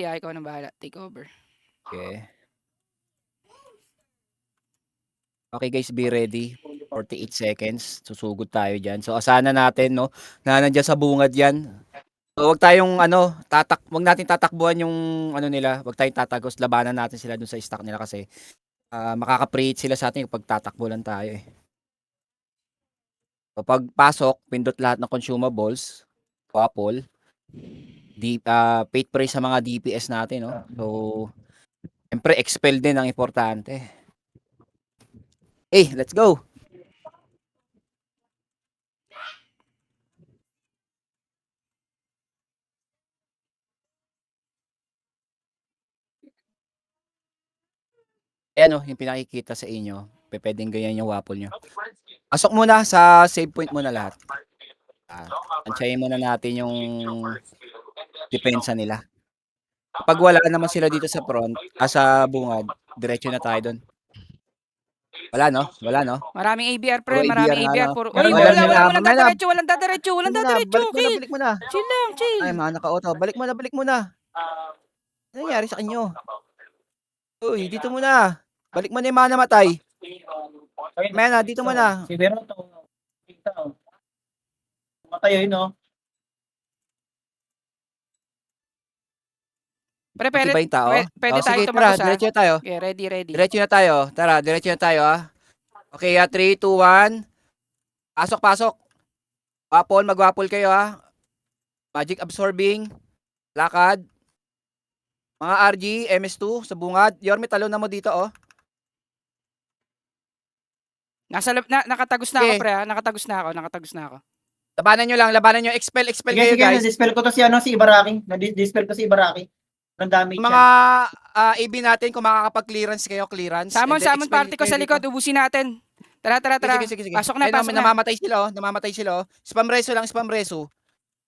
Yeah, ikaw na bahala. Take over. Okay. Okay guys, be ready. 48 seconds. Susugod tayo dyan. So, asahan natin, no? Na nandiyan sa bungad yan. So, wag tayong, wag natin tatakbuhan yung, nila. Wag tayong tatagos. Labanan natin sila dun sa stock nila kasi makaka-preach sila sa atin pag tatakbo lang tayo eh. So, pagpasok, pindot lahat ng consumables. Waffle. Paid praise sa mga DPS natin, no? So, siyempre, expel din ang importante. Hey, let's go! Ayan o, yung pinakikita sa inyo. Pwedeng ganyan yung waffle nyo. Pasok muna sa save point muna lahat. Antsayin muna natin yung depensa nila. Kapag wala naman sila dito sa front, sa bungad, diretso na tayo doon. Wala no? Wala no? Maraming ABR Puro pre, maraming ABR nga, ABR. no? Puro, Meron wala, nila, walang mamaya na. dadiretso, walang dadiretso, walang dadiretso. Balik mo na. Chill lang, chill. Ay, mga naka-auto. Balik mo na. Ano nangyari sa kanyo? Uy, dito muna. Balik mo na yung mga namatay. Mamaya na, dito muna. Si Beroto. Matay yun, no? Pre, Pati ba yung tao? pwede tayo Sige, tumagos tara, diretso na tayo. Okay, ready. Diretso na tayo. Tara, diretso na tayo Okay, 3, 2, 1. Pasok. Mag-waffle kayo Magic absorbing. Lakad. Mga RG, MS2 sa bungad. Yorme, talon na mo dito Nakatagos na ako pre nakatagos na ako. Labanan nyo. Expel kayo guys. Dispel ko to si Ibaraki. Dispel ko si Ibaraki. Ang damage Mga AB natin, kung makakapag-clearance kayo, clearance. Samon party ko sa likod, ubusin natin. Tara. Sige. Pasok na. Namamatay sila Spam reso.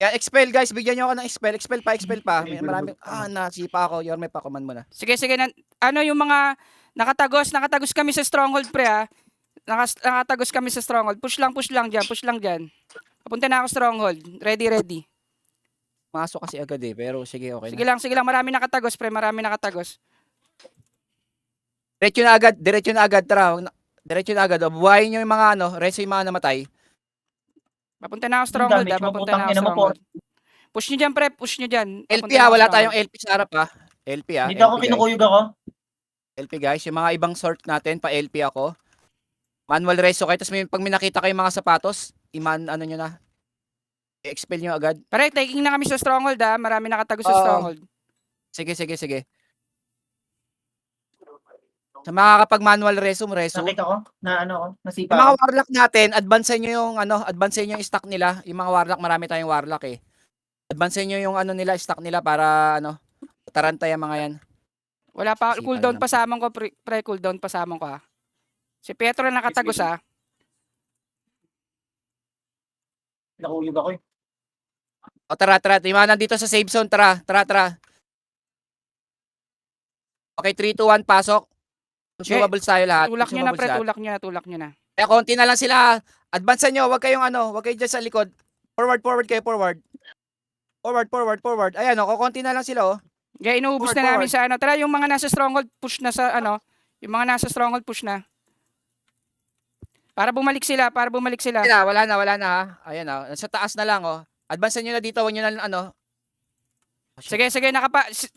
Kaya expel guys, bigyan nyo ako ng expel. Expel pa. Maraming, nasipa ako. Yorme pa, command mo na. Sige. Yung mga nakatagos kami sa stronghold pre nakatagos kami sa stronghold. Push lang dyan. Papunta na ako stronghold. Ready. Masok kasi agad pero sige, okay na. Sige lang, marami nakatagos pre, Diretso na agad, tara. Diretso na agad. Buhayin nyo yung mga reso yung mga namatay. Papunta na ako stronghold. Push nyo dyan pre, LP wala tayong LP sa harap LP Dito ako kinukuyog ako. LP guys, yung mga ibang sort natin, pa LP ako. Manual reso kayo, tapos pag may nakita kayong mga sapatos, nyo na. I-expel nyo agad. Pare, taking na kami sa stronghold marami nakatagos sa stronghold. Sige. Sa mga kapag manual reso. Nakita ko na nasipa. Yung mga warlock natin, advance nyo yung stock nila. Yung mga warlock, marami tayong warlock Advance nyo yung nila, stock nila para taranta yung mga yan. Wala pa, cooldown pa sa amon ko, cooldown pa sa amon ko Si Pietro na nakatagos Nakuyog ako tara. Yung mga nandito sa save zone, tara. Okay, 3, 2, 1, pasok. Consumables tayo lahat. Tulak nyo na pre, tulak nyo na. Kaya konti na lang sila. Advance nyo, wag kayong wag kayo dyan sa likod. Forward kayo, forward. Ayan konti na lang sila Kaya inuubos na namin sa Tara, yung mga nasa stronghold, push na sa yung mga nasa stronghold, push na. Para bumalik sila. Wala na Ayan sa taas na lang Advance nyo na dito, wag nyo na Sige,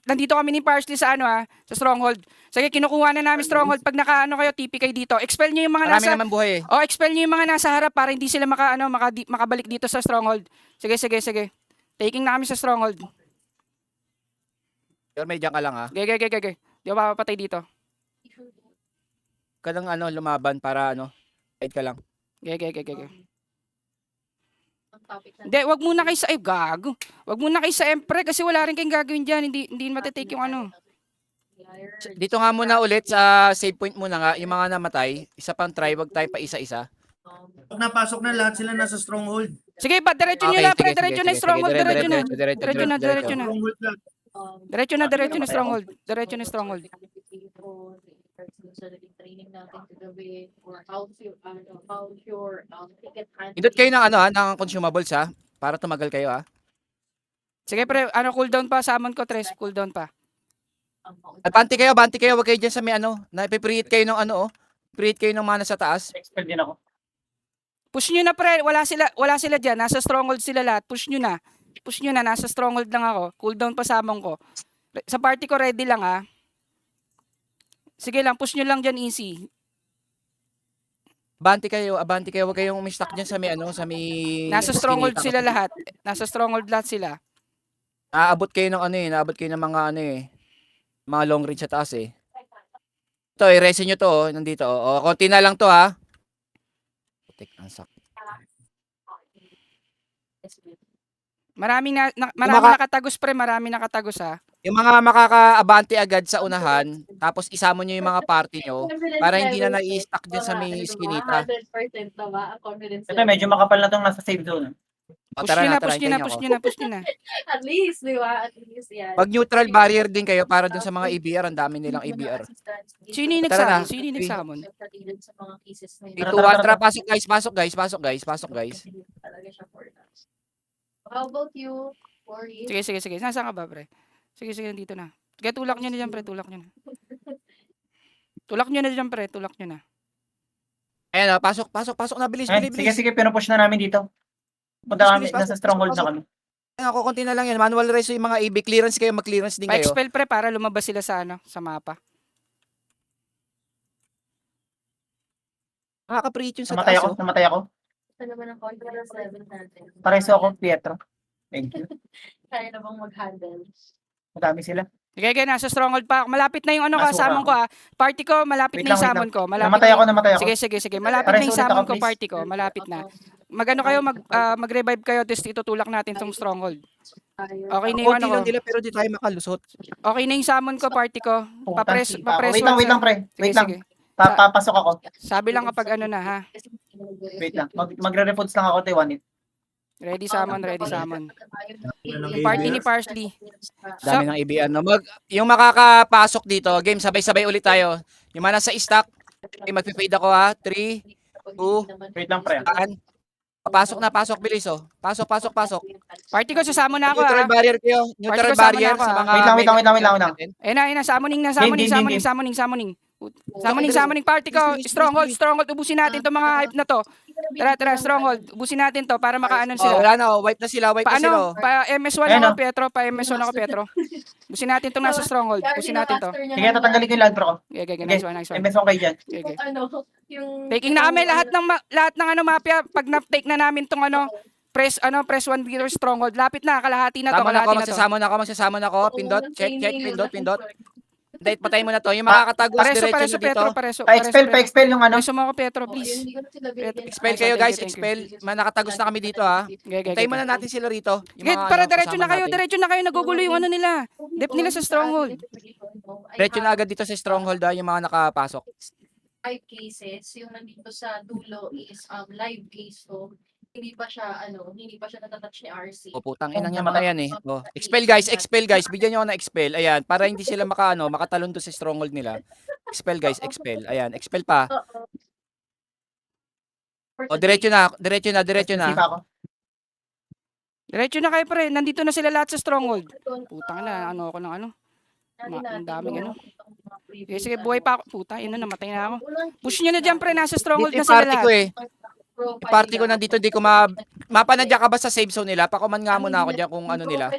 nandito kami ni Parsley sa sa stronghold. Sige, kinukuha na namin stronghold. Pag kayo, TP kayo dito. Expel nyo yung mga Marami naman buhay expel nyo yung mga nasa harap para hindi sila makabalik dito sa stronghold. Sige. Taking na kami sa stronghold. May dyan ka lang Okay. Di ako papapatay dito. Ka lang lumaban para fight ka lang. Okay. Hindi, wag muna kayo sa gago. Wag muna kayo sa Empre kasi wala rin kayong gagawin diyan. Hindi matitake yung Dito nga muna ulit sa save point muna nga yung mga namatay. Isa pang try, wag tayo pa isa-isa. Pag napasok na lahat sila nasa stronghold. Sige, diretso nyo lang pre, diretso na stronghold, diretso na. Diretso na stronghold. Indot kayo ng ng consumables para tumagal kayo Sige pre, cooldown pa sa amon ko, Tres, cooldown pa. Banti kayo, wag kayo dyan sa may ano, napipreheat kayo ng ano, preheat kayo ng mana sa taas. Expel din ako. Push nyo na pre, wala sila dyan, nasa stronghold sila lahat, push nyo na. Push nyo na, nasa stronghold lang ako, cooldown pa samong ko. Sa party ko ready lang ha. Sige lang, push nyo lang dyan easy. Abanti kayo, wag kayong umistak dyan sa may ano, sa may Nasa stronghold eskinita sila kasi lahat. Nasa stronghold lahat sila. Naabot kayo ng ano naabot kayo ng mga ano mga long range sa taas eh. Ito, i-resin nyo to, nandito. Konti na lang to ha. Putik, ang sakit. Marami Kumaka- nakatagos pre, marami nakatagos ha. Yung mga makaka-abante agad sa unahan, tapos isama nyo yung mga party nyo, para hindi na nai-stack dyan sa may iskinita. 100% na ba? Ang confidence Ito, medyo makapal na tong nasa save zone. Push nyo na, push nyo na, push nyo na, push nyo na. At least, di ba? At least, yan. Pag neutral barrier din kayo para dun sa mga EBR, ang dami nilang EBR. Sino yung Tara na. nagsamon? Sino yung nagsamon? Sa mga cases na yun. 3, 2, 1, tara, pasok guys. Talaga siya for us. How about you, Cory? Sige. Nasaan ka ba pre? Sige, nandito na. Kaya tulak nyo na dyan pre, tulak nyo na. Tulak nyo na dyan pre, tulak nyo na. Ayan, pasok na, bilis. Sige, pinupush na namin dito. Punta kami, Bilis, nasa pasok, stronghold pasok. na kami. Ayan, ako, konti na lang yan. Manual reso yung mga EB. Clearance kayo, mag-clearance din kayo. Pa-expel pre para lumabas sila sa sa mapa. Nakaka-preach yun sa Namatay taas. ako, namatay ako. Ito naman ang confidence level natin. Pareso ako, Pietro. Thank you. Kaya na bang mag-handle? Madami sila. Sige, nasa stronghold pa ako. Malapit na yung ano Pasok samon ako. ko ah. Party ko, malapit Wait na yung lang. samon ko. Namatay ako. Sige. Malapit na yung Pares ulit samon ako, ko, please. party ko. Malapit na. Mag-ano kayo, mag-revive kayo, tapos itutulak natin tong stronghold. Okay na yung Konti ano ko. lang nila, pero di tayo makalusot. Okay na yung samon ko, party ko. Papres. Wait lang, pre. Wait lang. Sige. Papasok ako. Sabi lang kapag ano na ha. Wait lang. Magre-reports lang ako, T1. Ready samon. Yung Party ni Parsley. Dami ng EBR. No? Yung makakapasok dito, game, sabay-sabay ulit tayo. Yung mga nasa stock, okay, magpipade ako ha. 3, 2, Wait lang, pre. pasok, bilis oh. Pasok. Party ko, sasamo na ako Neutral ha. barrier kayo. Neutral Party ko, barrier sama na ako, sa ah. mga... Wait lang. Ayun na, summoning na, Game. summoning party ko, stronghold, ubusin natin to mga hype na to. Tara, stronghold, ubusin natin to para makaanon Oh, sila. wala na, wipe na sila, oh. Pa MS1 Ayan, ako, oh. Pietro, pa MS1 ako, Pietro. Ubusin natin tong nasa stronghold, ubusin natin to. Sige, tatanggalin ko yung land pro ko. Okay, Sige, nice one. MS1 kayo dyan. Okay. Yung Taking na kami lahat ng ano mafia, pag na-take na namin tong ano, press 1 Peter stronghold. Lapit na, kalahati na to. Magsasamon ako. Pindot, check, pindot. Dahil patayin mo na to. Yung makakatagos, Pareso, diretso nyo dito. Pietro, pareso. Pa-expel yung ano. Pareso mo ako, Pietro, please. Expel kayo guys, expel. Nakatagos na kami dito ha. Hintayin muna natin sila rito. Yung Sige, mga, para ano, diretso na kasama kayo, natin. nagugulo yung ano nila. Dep nila sa stronghold. Diretso na agad dito sa stronghold ha, yung mga nakapasok. 5 cases, yung nandito sa dulo is live case to. Hindi pa siya natatouch ni RC. O putang inang yung mga yan eh. O, expel guys. Bigyan nyo ako ng expel. Ayan, para hindi sila makatalon doon sa stronghold nila. Expel guys, expel. Ayan, expel pa. O, diretso na. Sipa ako. Diretso na kayo pre, nandito na sila lahat sa stronghold. Putang na, ano ako ng ano. Ang daming ano. Sige, buhay pa ako. Puta, namatay na ako. Push nyo na dyan pre, nasa stronghold Dito na yung sila party ko lahat. eh. Yung party ko nandito, di ko mapanadya ka ba sa save zone nila? Pakuman nga muna ako dyan kung ano nila.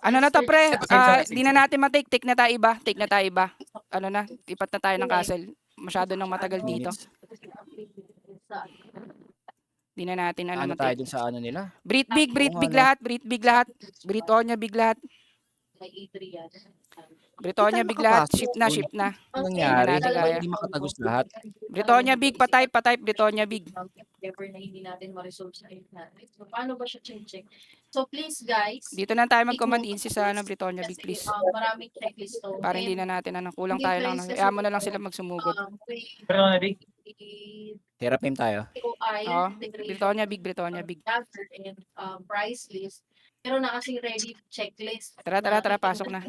Ano na to pre, Save. di na natin take na tayo iba. Ano na, ipat na tayo ng castle. Masyado nang matagal dito. Di na natin Ano tayo dun sa ano nila? Breathe big lahat. Britonia big lahat. Britonia big lahat. Ship na. Anong nangyari? Hindi na natin kaya. Hindi makatagos lahat. Britonia big, patay, Britonia big. Never na hindi natin ma-resolve sa ayun natin. So, paano ba siya check? So, please guys, Dito na tayo mag-command insi sa Britonia big please. maraming checklist to. Para hindi na natin kulang tayo lang. Kaya mo na lang sila magsumugod. Pero na big. Therapy tayo. Oo, Britonia big. And price list. Pero na kasing ready checklist. Tara, pasok na.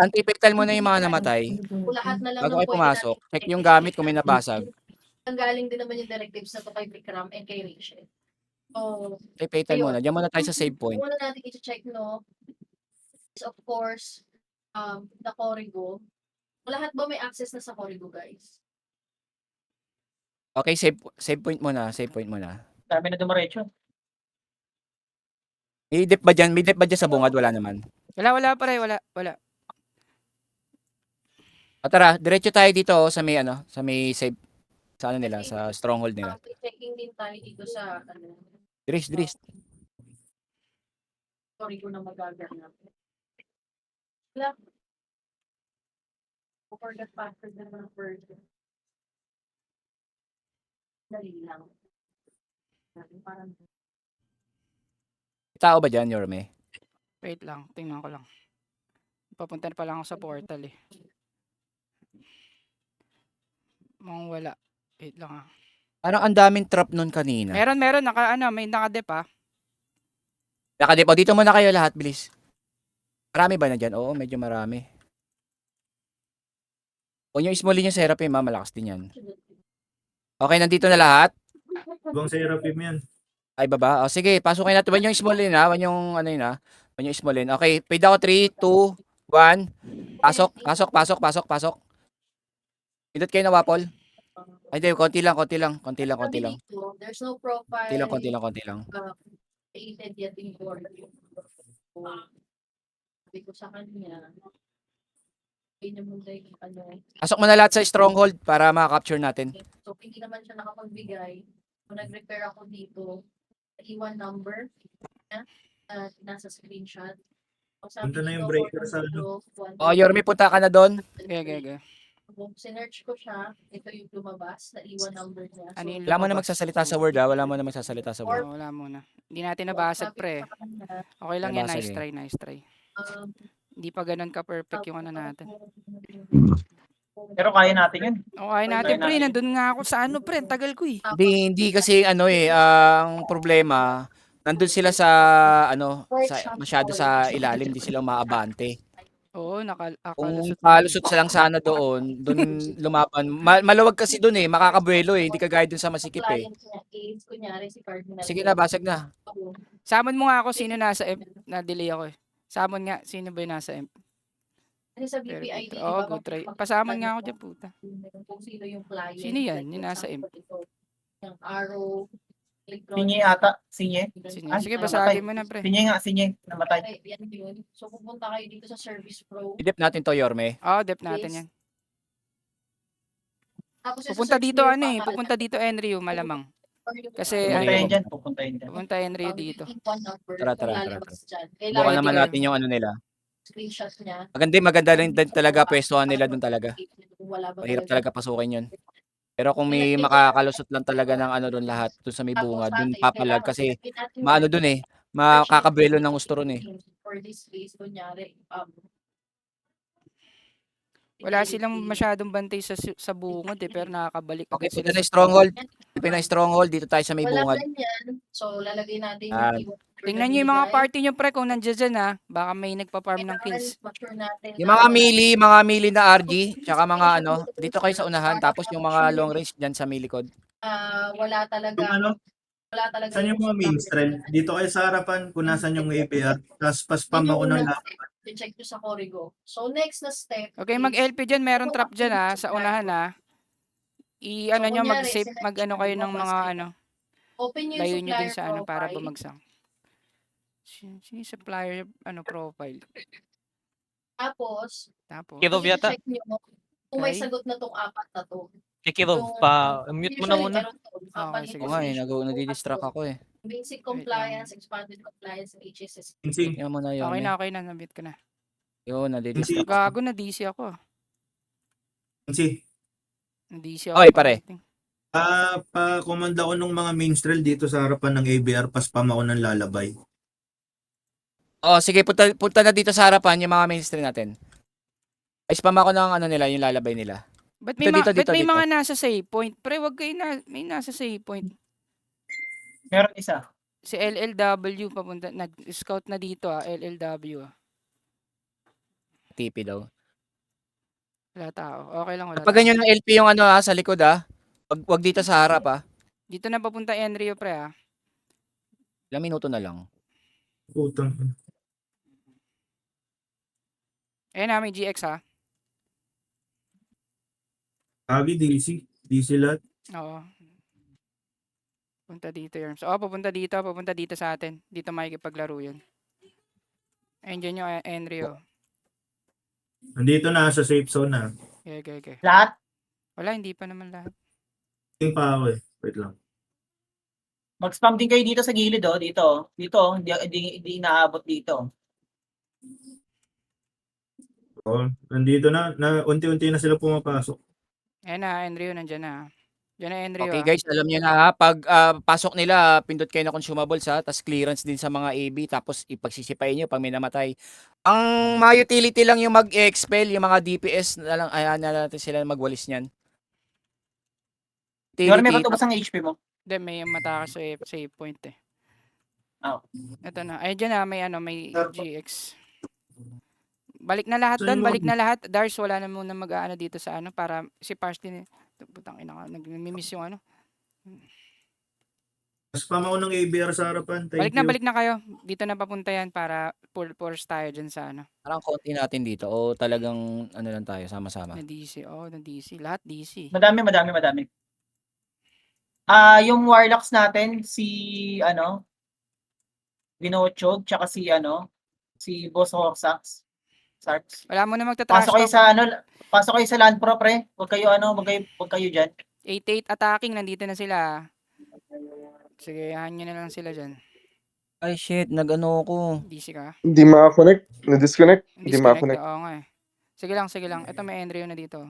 Antipectal mo na yung mga namatay. Lahat na lang Bago ng kayo pwede pumasok, natin check yung checklist. gamit kung may nabasag. Ang galing din naman yung directives na to kay Vikram and kay Rachel. So, Antipectal muna. Diyan muna tayo sa save point. muna natin i-check, no? Is of course, the Corrigo. Lahat ba may access na sa Corrigo, guys? Okay, save point muna, save point muna. Dami na dumiretso. May dip ba dyan? May dip ba dyan sa bungad? Wala naman. Wala pare, wala. Tara, diretso tayo dito sa may sa may save, sa ano nila, sa stronghold nila. Checking din tayo dito sa Dris. Corrigo na magaganap. Wala. For the password na ng version. Dali lang. Parang May tao ba dyan, Yorme? Wait lang, tingnan ko lang. Papunta na pala ako sa portal eh. Mukhang wala. Wait lang ah. Parang ang daming trap nun kanina. Meron, may nakadep ah. Nakadepo, dito muna kayo lahat, bilis. Marami ba na dyan? Oo, medyo marami. Kung yung smallin yung Seraphim, malakas din yan. Okay, nandito na lahat? Ibang Seraphim yan. Ay, baba. O, sige, pasukin natin. Wan yung smallin ha. Wan yung ano yun ha. Wan yung smallin. Okay, paid ako 3, 2, 1. Pasok. Pindot kayo na wapol. Ay, di, konti lang. sabi dito, there's no profile. Konti lang. Created yet in Corrigo. So, sabi ko sa kanya, hindi naman tayo Pasok mo na lahat sa stronghold para makaka-capture natin. So, hindi naman siya nakapagbigay. So, nag-repair ako dito. Iwan number niya at nasa screenshot. So, sabi Punta na yung dito, breaker sa O, Yorme, punta ka na doon. Okay. So, sinearch ko siya. Ito yung lumabas na iwan number niya. Ano yung Wala mo na lumabas? magsasalita sa word ha. Wala mo na magsasalita sa word. Oo, wala muna. Hindi natin nabasag pre. Okay lang yan, Nabasag nice try. Hindi pa ganun ka-perfect yung ano natin. Pero kaya natin yun. Okay natin pre, nandun nga ako sa ano pre, ang tagal ko eh. Hindi kasi ang problema, nandun sila sa masyado sa ilalim, hindi sila umaabante. Oo, Kung nakalusot. kalusot silang sana doon lumaban. Maluwag kasi doon makakabuelo hindi kagaya dun sa masikip eh. Client niya is, kunyari, si Cardinal. Sige na, basag na. Samon mo nga ako sino nasa M. Na-delay ako eh. Samon nga, sino ba yung nasa M? Kasi sa BPID, Oo, good try. Pasamon nga ako dyan puta. Kung sino yung client. Sino yan? like, Yung nasa M? example, ito, yung Arrow, Sinye ata. Sinye. Sino? Ay, Sige, namatay. basagin mo na pre. Sinye nga, sinye. Namatay. Okay, yan yun. So, pupunta kayo dito sa Service Pro. Idip natin to, Yorme. Oo, dep natin yan. Tapos yung sa Pupunta search dito bar, ano eh, pangalan, pupunta dito Enryu malamang. or yung Kasi, Pupunta ano, yan dyan. Pupunta yan dyan. Pupunta Enryu dito. one number, Tara. lalabas dyan. Bukan Kailangan naman kayo. natin yung ano nila. screenshot niya. Maganda rin din talaga pwestuhan nila doon talaga. Wala ba Mahirap talaga pasukin yun. Pero kung may makakalusot lang talaga ng ano doon lahat, doon sa may bunga, doon papalag kasi maano doon makakabuelo ng gusto ron eh. For this case, kunyari, Wala silang masyadong bantay sa bungod eh, pero nakakabalik Okay, agad sila punta na sa yung stronghold. Punta na yung stronghold, dito tayo sa may wala bungad. ganyan. So, lalagay natin Ah, yung keyword na Tingnan nyo yung mga binigay. party nyo pre kung nandiyan dyan ha. Baka may nagpa-farm ng kills. Kailangan ma-sure natin Yung na mga melee na RG, tsaka mga dito kayo sa unahan, tapos yung mga long range dyan sa may likod. wala talaga. Yung ano, Wala talaga. saan yung mga minstrel? Dito kayo sa harapan kung nasan yung APR. Tapos paspam ako ng lahat. I-check nyo sa Corrigo. So, next na step. Okay, is- mag-LP dyan. Meron trap dyan ha, sa unahan ha. I-ano So, nyo, kunyari, mag-save, select mag-ano nyo, kayo ng lumabas mga kayo. ano. Open nyo yung Layo nyo dun supplier sa ano para profile. bumagsak. Sino yung supplier profile? Tapos, Tapos, Kirov yata. i-check nyo kung may Okay. sagot na tong apat na to. Si Kirov, pa-mute mo na Usually, muna. meron to. Okay, sige, Oo nga nadidistract ako eh. Basic Wait lang. compliance, expanded compliance, HSS. Insing. Tingnan mo na yun. okay na, nabit ko na. Yun, nadidistract ako. Gago na DC ako. Insing. Na-DC ako. Okay, pare. Pa-command ako nung mga minstrel dito sa harapan ng ABR. Paspam ako ng lalabay. Oh, sige, punta na dito sa harapan yung mga mainstream natin. Ay, spam ako ng ano nila, yung lalabay nila. Ba't may, Dito, ba't may dito. mga nasa save point? Pre, wag kayo may nasa save point. Meron isa. Si LLW papunta, nag-scout na dito LLW TP daw. Wala tao. Okay lang, wala Kapag tao. ganyan ng LP yung ano sa likod wag dito sa harap Dito na papunta Enrio pre Ilang minuto na lang. Putang. Ayan na, may GX ha. Agi, DC. DC lahat. Oo. Punta dito yun. So, pupunta dito sa atin. Dito makikipaglaro yun. Ayun dyan yung Enrio. Nandito na, sa safe zone na. Okay. Lahat? Wala, hindi pa naman lahat. Tingin pa ako eh. Wait lang. Mag-spam din kayo dito sa gilid, oh. Dito, oh. Dito, oh. Hindi inaabot dito. Oh, nandito na unti-unti na sila pumapasok. Ayan na, Enrio, nandyan na. Diyan na Enrio. Okay guys, alam niyo na ha, pag pasok nila, pindot kayo na consumables ha, tapos clearance din sa mga AB, tapos ipagsisipayin niyo pag may namatay. Ang mga utility lang yung mag-expel, yung mga DPS na lang, ayan na natin sila magwalis niyan. Yun, may Utility, patubos ang HP mo. Hindi, may mata ka sa save point eh. Oh. Ito na. Ay, dyan na, may GX. Balik na lahat Saan doon, mo- balik na lahat. Dars, wala na muna mag-aano dito sa ano, para si Parsley, putang ina ka, nag-miss yung ano. Spam ako ng ABR sa harapan. Thank you. Balik na kayo. Dito na papunta yan para force tayo dyan sa ano. parang konti natin dito, o talagang ano lang tayo, sama-sama. Na DC. Oh, na DC. Lahat DC. Madami. Yung Warlocks natin, si, Binochog, tsaka si Boss Horsax. Sarks. Wala mo na magtatrash Pasok kayo talk. pasok kayo sa land pro, pre. Huwag kayo dyan. 88 attacking, nandito na sila. Sige, yahan nyo na lang sila dyan. Ay shit, nag-ano ko. DC ka. Hindi makakonect. Na-disconnect. Hindi Disconnect. makakonect. Oo nga eh. Sige lang. Ito may Enrio na dito.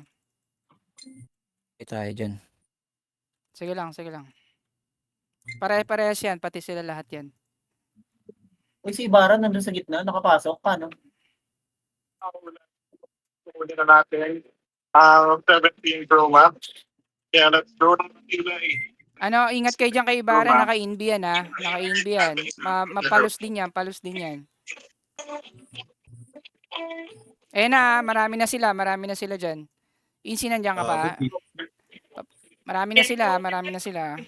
Tayo dyan. Sige lang. Pare-parehas yan, pati sila lahat yan. Uy, si Ibarra nandun sa gitna, nakapasok. Paano? Huli na natin ang 17 Pro Max. Kaya let's go na sila eh. Ano, ingat kayo dyan kay Ibarra, naka-inb yan ha. Naka-inb yan. Mapalos din yan, Ayan na, marami na sila dyan. Insi, nandiyan ka pa? Marami na sila.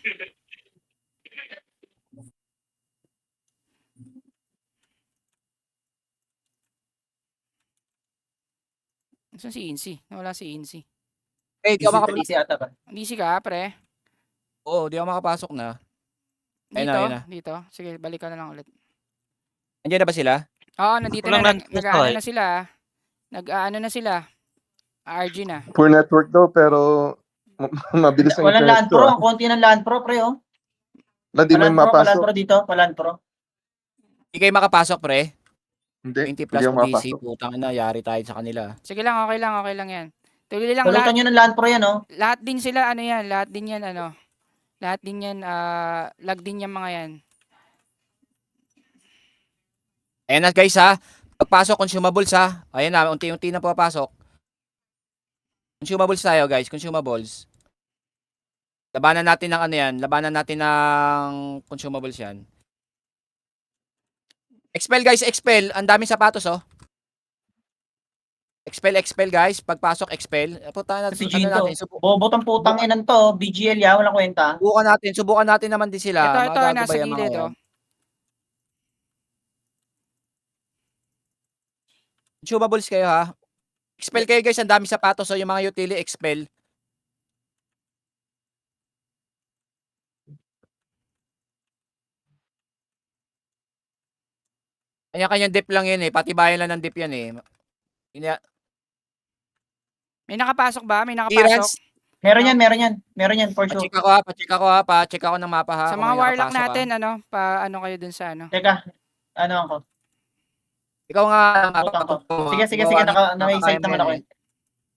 Saan si Insi? Wala si Insi. Eh, di ako makapasok. Easy ata ba? DC ka, pre? Oo, di ako makapasok na. Ayun Dito? na. Dito? Sige, balik ka na lang ulit. Andiyan na ba sila? Oo, nandito Walang na. nandito Nag-ano eh. na sila. Nag-ano na sila. RG na. Poor network daw, pero mabilis ang Walang land internet pro. to. Ang konti ng land pro, pre, oh. Hindi mo Paland pro mapasok. dito. Paland pro. Hindi kayo makapasok, pre. Hindi. 20 plus Hindi ako po DC, mapasok. putang ina, yari tayo sa kanila. Sige lang, okay lang yan. Tuloy lang Pulutan nyo ng land pro yan, oh. lahat din sila, lahat din yan, lag din yan mga yan. Ayan na guys ha. Pagpasok, consumables ha. Ayan na, unti-unti na papasok. Consumables tayo guys, consumables. Labanan natin ng consumables yan. Expel guys, expel. Ang daming sapatos oh. Expel guys. Pagpasok, expel. Punta natin, Si Ginto. natin. Bobot ang putang inan to. BGL ya, walang kwenta. Subukan natin naman din sila. Ito, Magago nasa ba yung mga gilid, yan? oh. Consumables kayo ha. Expel kayo guys, ang dami sapatos so yung mga utility expel. Kanya-kanyang dip lang yan eh. Patibayan lang ng dip yan eh. May nakapasok ba? May nakapasok? Clearance. Meron yan, for sure. Pa-check ako ng mapa ha. Sa kung mga may warlock nakapasok, natin, ano kayo dun sa ano? Teka, ano ako? Ikaw nga. Utang ko. Sige, na-excite naman ako eh.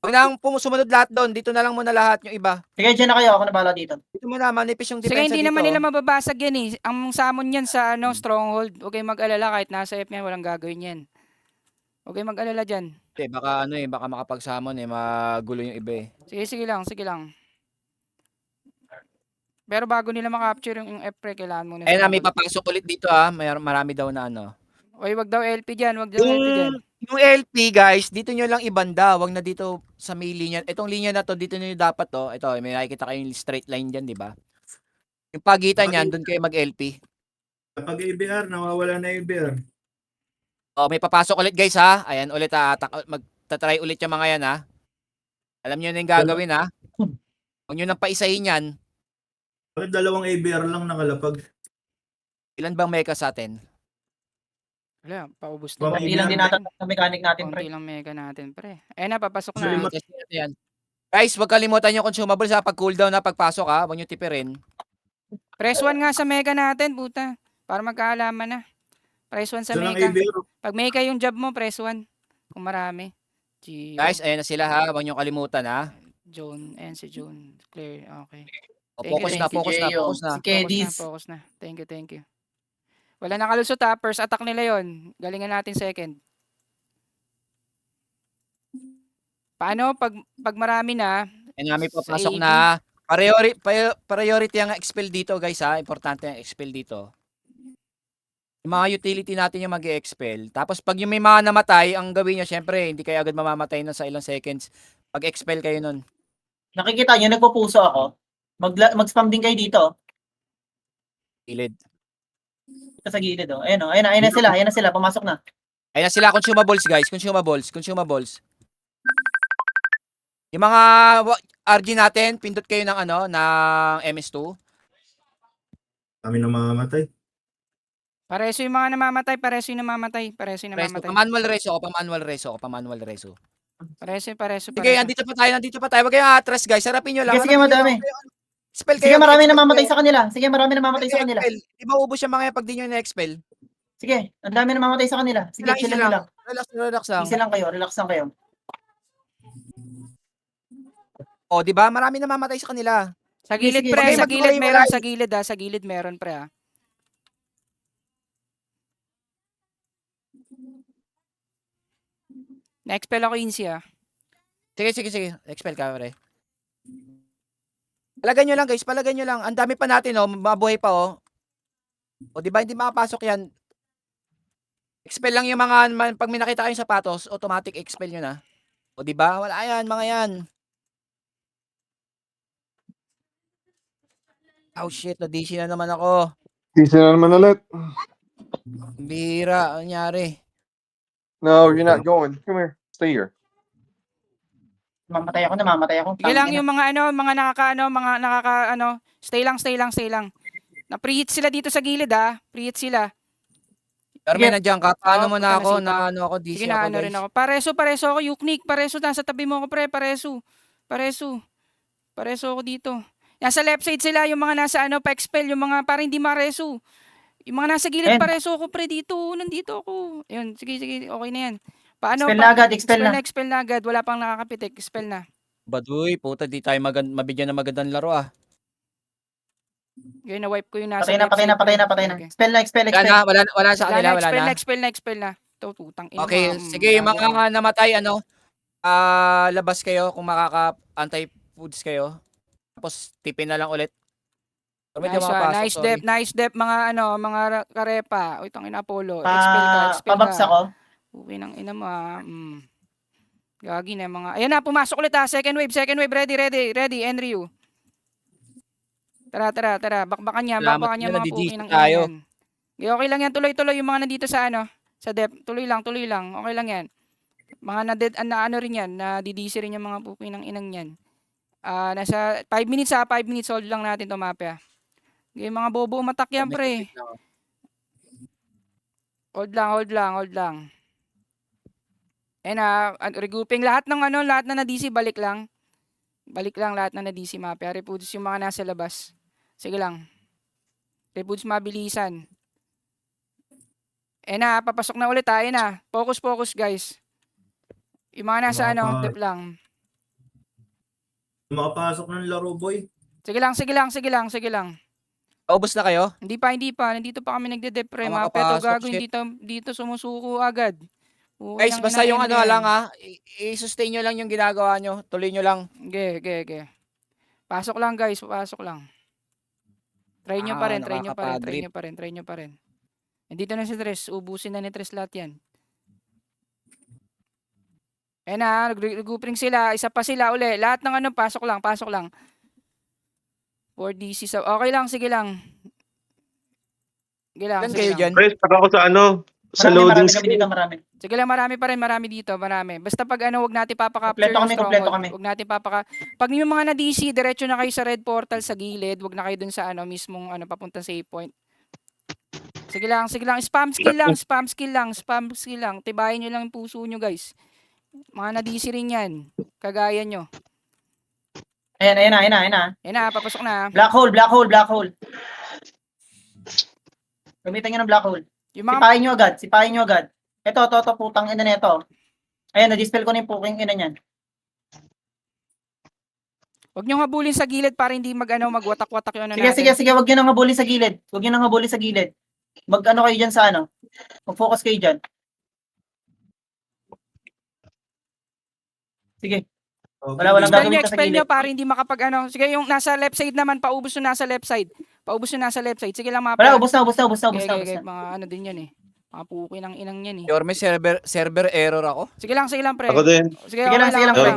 Huwag nang sumunod lahat doon. Dito na lang muna lahat yung iba. Sige, dyan na kayo. Ako na bahala dito. Dito muna, manipis yung depensa Sige, hindi dito. naman nila mababasag yan eh. Ang summon yan sa stronghold. Huwag kayong mag-alala kahit nasa F yan, walang gagawin yan. Huwag kayong mag-alala dyan. Baka baka makapag-summon magulo yung iba eh. Sige lang. Pero bago nila makapture yung F-pre, kailangan muna. Ayun na, may papasok ulit dito ha. Marami daw na ano. Oy, wag daw LP dyan, LP dyan. Yung LP guys, dito nyo lang ibanda. Wag na dito sa may linya. Itong linya na to, dito nyo dapat to. Ito, may nakikita kayong straight line dyan, di ba? Yung pagitan yan, doon kayo mag-LP. Kapag ABR, nawawala na ABR. Oh, may papasok ulit guys ha. Ayan ulit magta-try ulit yung mga yan, ha? Alam niyo na yung gagawin, ha? Huwag niyo nang paisahin yan. Bakit dalawang ABR lang nakalapag? Ilan bang meka sa atin? Wala, paubos Baka na. Hindi lang din ABR. natin sa mechanic natin, pre. Konti lang mega natin, pre. Ayun na, papasok Sorry, na. Test natin yan. Guys, huwag kalimutan yung consumables ha. Pag cooldown na, pagpasok ha. Huwag niyo tipirin. Press 1 nga sa mega natin, puta. Para magkaalaman na. Press 1 sa Isa lang mega. ABR. Pag mega yung job mo, press 1. Kung marami. Gio, Guys, ayan na sila ha. Huwag niyo kalimutan ha. John, ayan si John. Clear, okay. O, Thank you, focus na, thank you, focus na, Gio. focus na. Si Kedis. Focus na. Thank you, thank you. Wala nakalusot ha. First attack nila yon. Galingan natin second. Paano? Pag marami na, Ayan namin Sa papasok AD. na. Priority ang expel dito guys ha. Importante ang expel dito. Yung mga utility natin yung mag-expel. Tapos pag yung may mga namatay, ang gawin nyo, syempre, hindi kayo agad mamamatay na sa ilang seconds. Pag-expel kayo nun. Nakikita nyo, nagpupuso ako. Mag-spam din kayo dito. Gilid. Dito sa gilid, oh. Ayan, oh. Ayan na sila. Pumasok na. Ayan na sila, consumables guys. Consumables. Yung mga RG natin, pindot kayo ng ng MS2. Kami na mamamatay. pareso yung mga namamatay, pareso yung namamatay. Pamanual reso ako. Pareso. Sige, andito pa tayo. Wag kayong atras guys. Sarapin nyo lang. Sige, madami. Spell Sige, kayo. marami expel namamatay kayo. sa kanila. Sige, marami namamatay sa kanila. Expel. Di ba ubos yung mga yan pag di nyo na-expel? Sige, ang dami namamatay sa kanila. Sige, Easy chill lang. Relax lang. Easy lang kayo, relax lang kayo. O, di ba? Marami namamatay sa kanila. Sa gilid, sige, pre. sige, Sa gilid meron. maghiwalay. Sa gilid, ha. Sa gilid meron, pre, ha. Na-expel ako Insi, ha. Sige. Expel ka, pre. Palagay nyo lang, guys. Ang dami pa natin, oh. Mabuhay pa, oh. O, di ba? Hindi makapasok yan. Expel lang yung mga, pag may nakita kayong sapatos, automatic expel nyo na. O, di ba? Wala yan, mga yan. Oh, shit. Na-DC na naman ako. Season na naman ulit. Bira. Ano nangyari? No, you're not going. Come here. Stay here. Namamatay ako. Sige lang yung mga stay lang. Na-preheat sila dito sa gilid, ha. Preheat sila. Carmen, nandiyan ka. Paano mo na punta na ako? sila. Na ano ako? DC Sige na, ako, ano guys. rin ako. Pareso ako, Yuknik. Pareso, nasa tabi mo ako, pre. Pareso ako dito. Nasa left side sila, yung mga nasa pa-expel, yung mga parang hindi mareso. Yung mga nasa gilid, Ayan. pareso ako, pre, dito. Nandito ako. Ayun, sige, okay na yan. Paano Expel na agad, expel na agad. Wala pang nakakapitik, expel na. Baduy, puta, di tayo mabigyan ng magandang laro, ah. Ngayon, na-wipe ko yung nasa Patay na. Okay. Expel. Wala sa kanila, wala na. Expel na. Ito, tutang ina. Okay, sige, yung mga namatay, labas kayo kung makaka-anti-foods kayo. Tapos, tipin na lang ulit. Pero medyo makapasok, sorry. Nice dep, mga karepa. Uy, tangina Apollo. Expel ka. Pabaks ako. Okay nang ina mo, ha. Gagi na mga. Ayan na, pumasok ulit, ha. Second wave. Ready, Enryu. Tara. Bakbakan niya Salamat mga na, puking ng tayo. ina yan. Okay lang yan, tuloy-tuloy yung mga nandito sa sa dep. Tuloy lang. Okay lang yan. Mga na rin yan, na DDC rin yung mga puking ng inang yan. Nasa 5 minutes, 5 minutes hold lang natin to mapya. Okay, mga bobo umatak yan, pre. Hold lang. Regrouping lahat na na-DC, balik lang lahat na na-DC mapya. Reproduce yung mga nasa labas. Sige lang. Reproduce mabilisan. Papasok na ulit, na. Focus, guys. Yung mga nasa dep lang. Makapasok ng laro, boy. Sige lang. Paubos na kayo? Hindi pa. Nandito pa kami nagde-dep, pre. Mga Mapya to, kapasok, gago. shit. Dito sumusuko agad. Guys, basta yung lang, ha. I-sustain nyo lang yung ginagawa nyo. Tuloy nyo lang. Okay. Pasok lang, guys. Try nyo pa rin. Nandito na si Tres. Ubusin na ni Tres lahat yan. Nag-grouping sila. Isa pa sila uli. Lahat ng pasok lang. 4DC. Okay lang, sige lang. Ilan kayo dyan? Guys, pag ako sa Sa Marami, loading marami kami dito, marami. Sige lang, marami pa rin, marami dito, marami. Basta pag ano, wag natin papaka-capture Kompleto yung kami, kompleto stronghold. kami. Wag natin pag yung mga na-DC, diretso na kayo sa red portal sa gilid, wag na kayo dun sa ano, mismong ano, papunta save point. Sige lang, spam skill lang, spam skill lang, spam skill lang. Tibayin nyo lang yung puso nyo, guys. Mga na-DC rin yan. Kagaya nyo. Ayan na. Yan na, papasok na. Black hole. Gamitan nyo ng black hole. Yung mga, Sipahin nyo agad. Ito, putang ina nito. Ayan, na-dispel ko na yung puking ina niyan. wag nyo habulin sa gilid para hindi magwatak-watak yung ano natin. Sige, wag nyo nang habulin sa gilid. Mag-ano kayo dyan sa ano. Mag-focus kayo dyan. Sige. Walang Expel nyo, gagawin ka sa expel nyo gilid. para hindi makapag ano. Sige, yung nasa left side naman, paubos nyo nasa left side. Sige lang mga Wala, pre. ubos na. Okay, mga ano din yan eh. Mga puki ng inang yan eh. Yorme, server error ako. Sige lang pre. Ako din. Sige Sige lang, okay pre.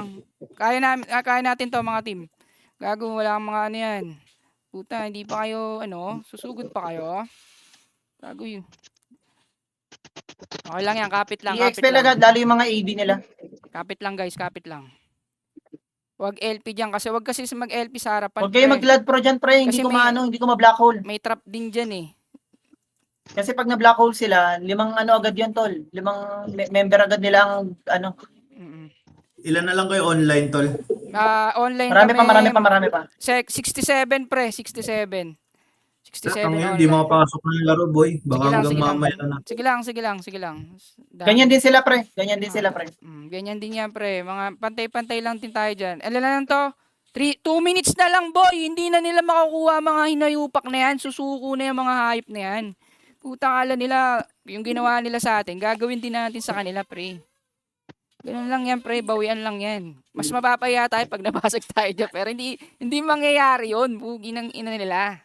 Kaya natin to mga team. Gago, wala kang mga ano yan. Puta, hindi pa kayo, susugod pa kayo. Gago yun. Okay lang yan, kapit lang. I-expel agad, lalo yung mga AD nila. Kapit lang guys, kapit lang. Wag LP dyan kasi wag kasi mag-LP sa harapan. Huwag kayo pre. mag-blood pro dyan, pre. Kasi Hindi ko ma-black hole. May trap din dyan eh. Kasi pag na-black hole sila, 5 ano agad yun, tol. 5 member agad nila ang ano. Mm-mm. Ilan na lang kayo online, tol? Online Marami pa. 67 pre, 67. 67 Ang online. hindi makapasok ng laro, boy. Baka Sige lang, hanggang sige lang. mamaya na. Sige lang. Ganyan din sila, pre. Ganyan Ganyan din yan, pre. Mga pantay-pantay lang din tayo dyan. Alam na lang to, 2 minutes na lang, boy. Hindi na nila makukuha mga hinayupak na yan. Susuko na yung mga hype na yan. Puta kala nila, yung ginawa nila sa atin, gagawin din natin sa kanila, pre. Ganun lang yan, pre. Bawian lang yan. Mas mapapaya tayo pag nabasag tayo dyan. Pero hindi mangyayari yun. Pugi ng ina nila.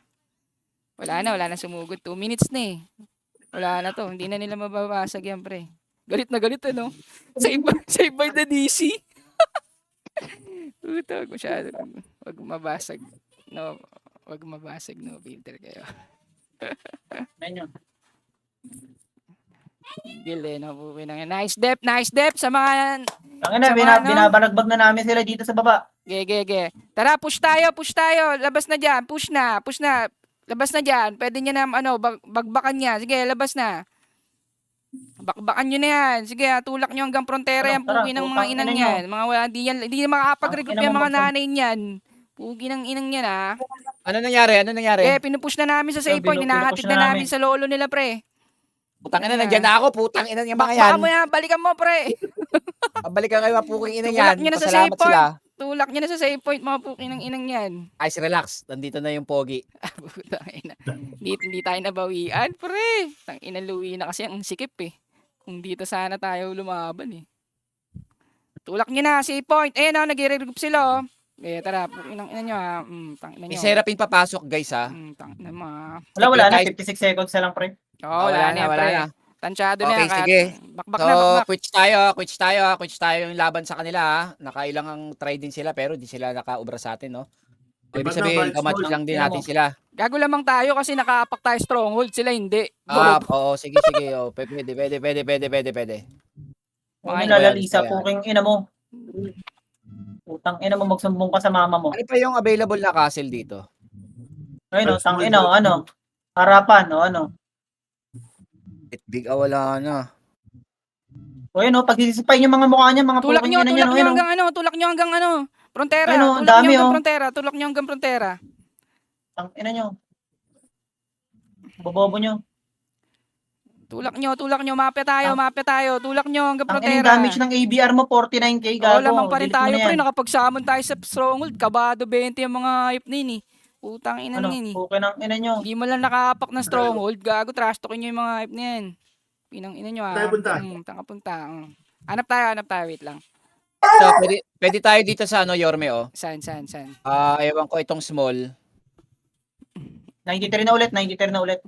Wala na sumugod. 2 minutes na eh. Wala na to. Hindi na nila mababasag yan, pre. Galit na galit, ano? Save by the DC. Puta, wag masyado. Wag mabasag. No, wag mabasag. No filter kayo. Ganyan. Gil no? Nice dep sa mga... Tangina, binabalagbag na namin sila dito sa baba. Ge. Tara, push tayo. Labas na dyan. Push na. Labas na dyan. Pwede niya na, bagbakan niya. Sige, labas na. Bakbakan nyo na yan. Sige, tulak nyo hanggang frontera yan. Tara, Pugi ng mga putang inang ina nyo. yan. Mga wala, hindi makakapag-regroup Ang ina yung mo, mga nanay niyan. Pugi ng inang yan, ha. Ano nangyari? Pinupush na namin sa save point. Pinupush Hinahatid na na namin namin. sa lolo nila, pre. Putang ina, nandyan na ako. Putang ina yung mga yan. Bakbakan mo yan. Balikan mo, pre. Balikan kayo, mapuking ina Tulak yan. nyo na sa Pasalamat save point. sila. Tulak nyo na sa save point, mga pugi ng inang yan. Ice relax. Nandito na yung pogi. Putang ina. Hindi tayo nabawian, pre. Tang ina, luwi na kasi ang sikip eh. Kung dito sana tayo lumaban eh. Tulak nyo na, save point. Ayun nag-regroup sila oh. Tara, inang ina nyo ha. Tang ina nyo. May Serapin papasok, guys, ha. Tang ina mga... Wala na. Tayo- 56 seconds na lang, pre. Oo, wala na yan, pre. Okay, Tansyado na yan. sige. Bakbak So, na, bakbak. quits tayo yung laban sa kanila, ha. Nakailang ang try din sila, pero di sila nakaubra sa atin, no? Ibig Ba't sabihin, na, kamatch Valls lang din Tingnan natin mo. sila. Gago lamang tayo kasi nakaapak tayo stronghold. Sila hindi. Oo, sige. Oh, pwede. Mga Mga nalalisa, yan. puking ina mo. Putang ina mo, magsumbong ka sa mama mo. Ano pa yung available na castle dito? Ayun, tang ina, ano. Harapan, ano. Big wala na. O yun, pag sisipay yung mga mukha niya, mga Tulak puking nyo, ina niya, tulak nyo hanggang ano, tulak nyo hanggang ano. Frontera, Ayun, tulak dami, nyo hanggang oh. frontera, tulak nyo hanggang frontera. Tang ina nyo. Bobobo nyo. Tulak nyo, mapya tayo. Tulak nyo hanggang Ang inang frontera. damage ng ABR mo, 49k, gago. Oo, lamang pa rin Delete mo tayo, na yan. pre. Nakapagsamon tayo sa stronghold. Kabado 20 yung mga hype na yun eh. Putang ina Ano, yun eh. puking ng ina nyo. Hindi mo lang nakapak ng stronghold. Gago, trash talkin nyo yung mga hype na yan. Pinang ina nyo ha. Tayo punta. Tanga punta. Hanap tayo, wait lang. So, pwede tayo dito sa Yorme, oh. Saan? Ewan ko itong small. 93 na ulit.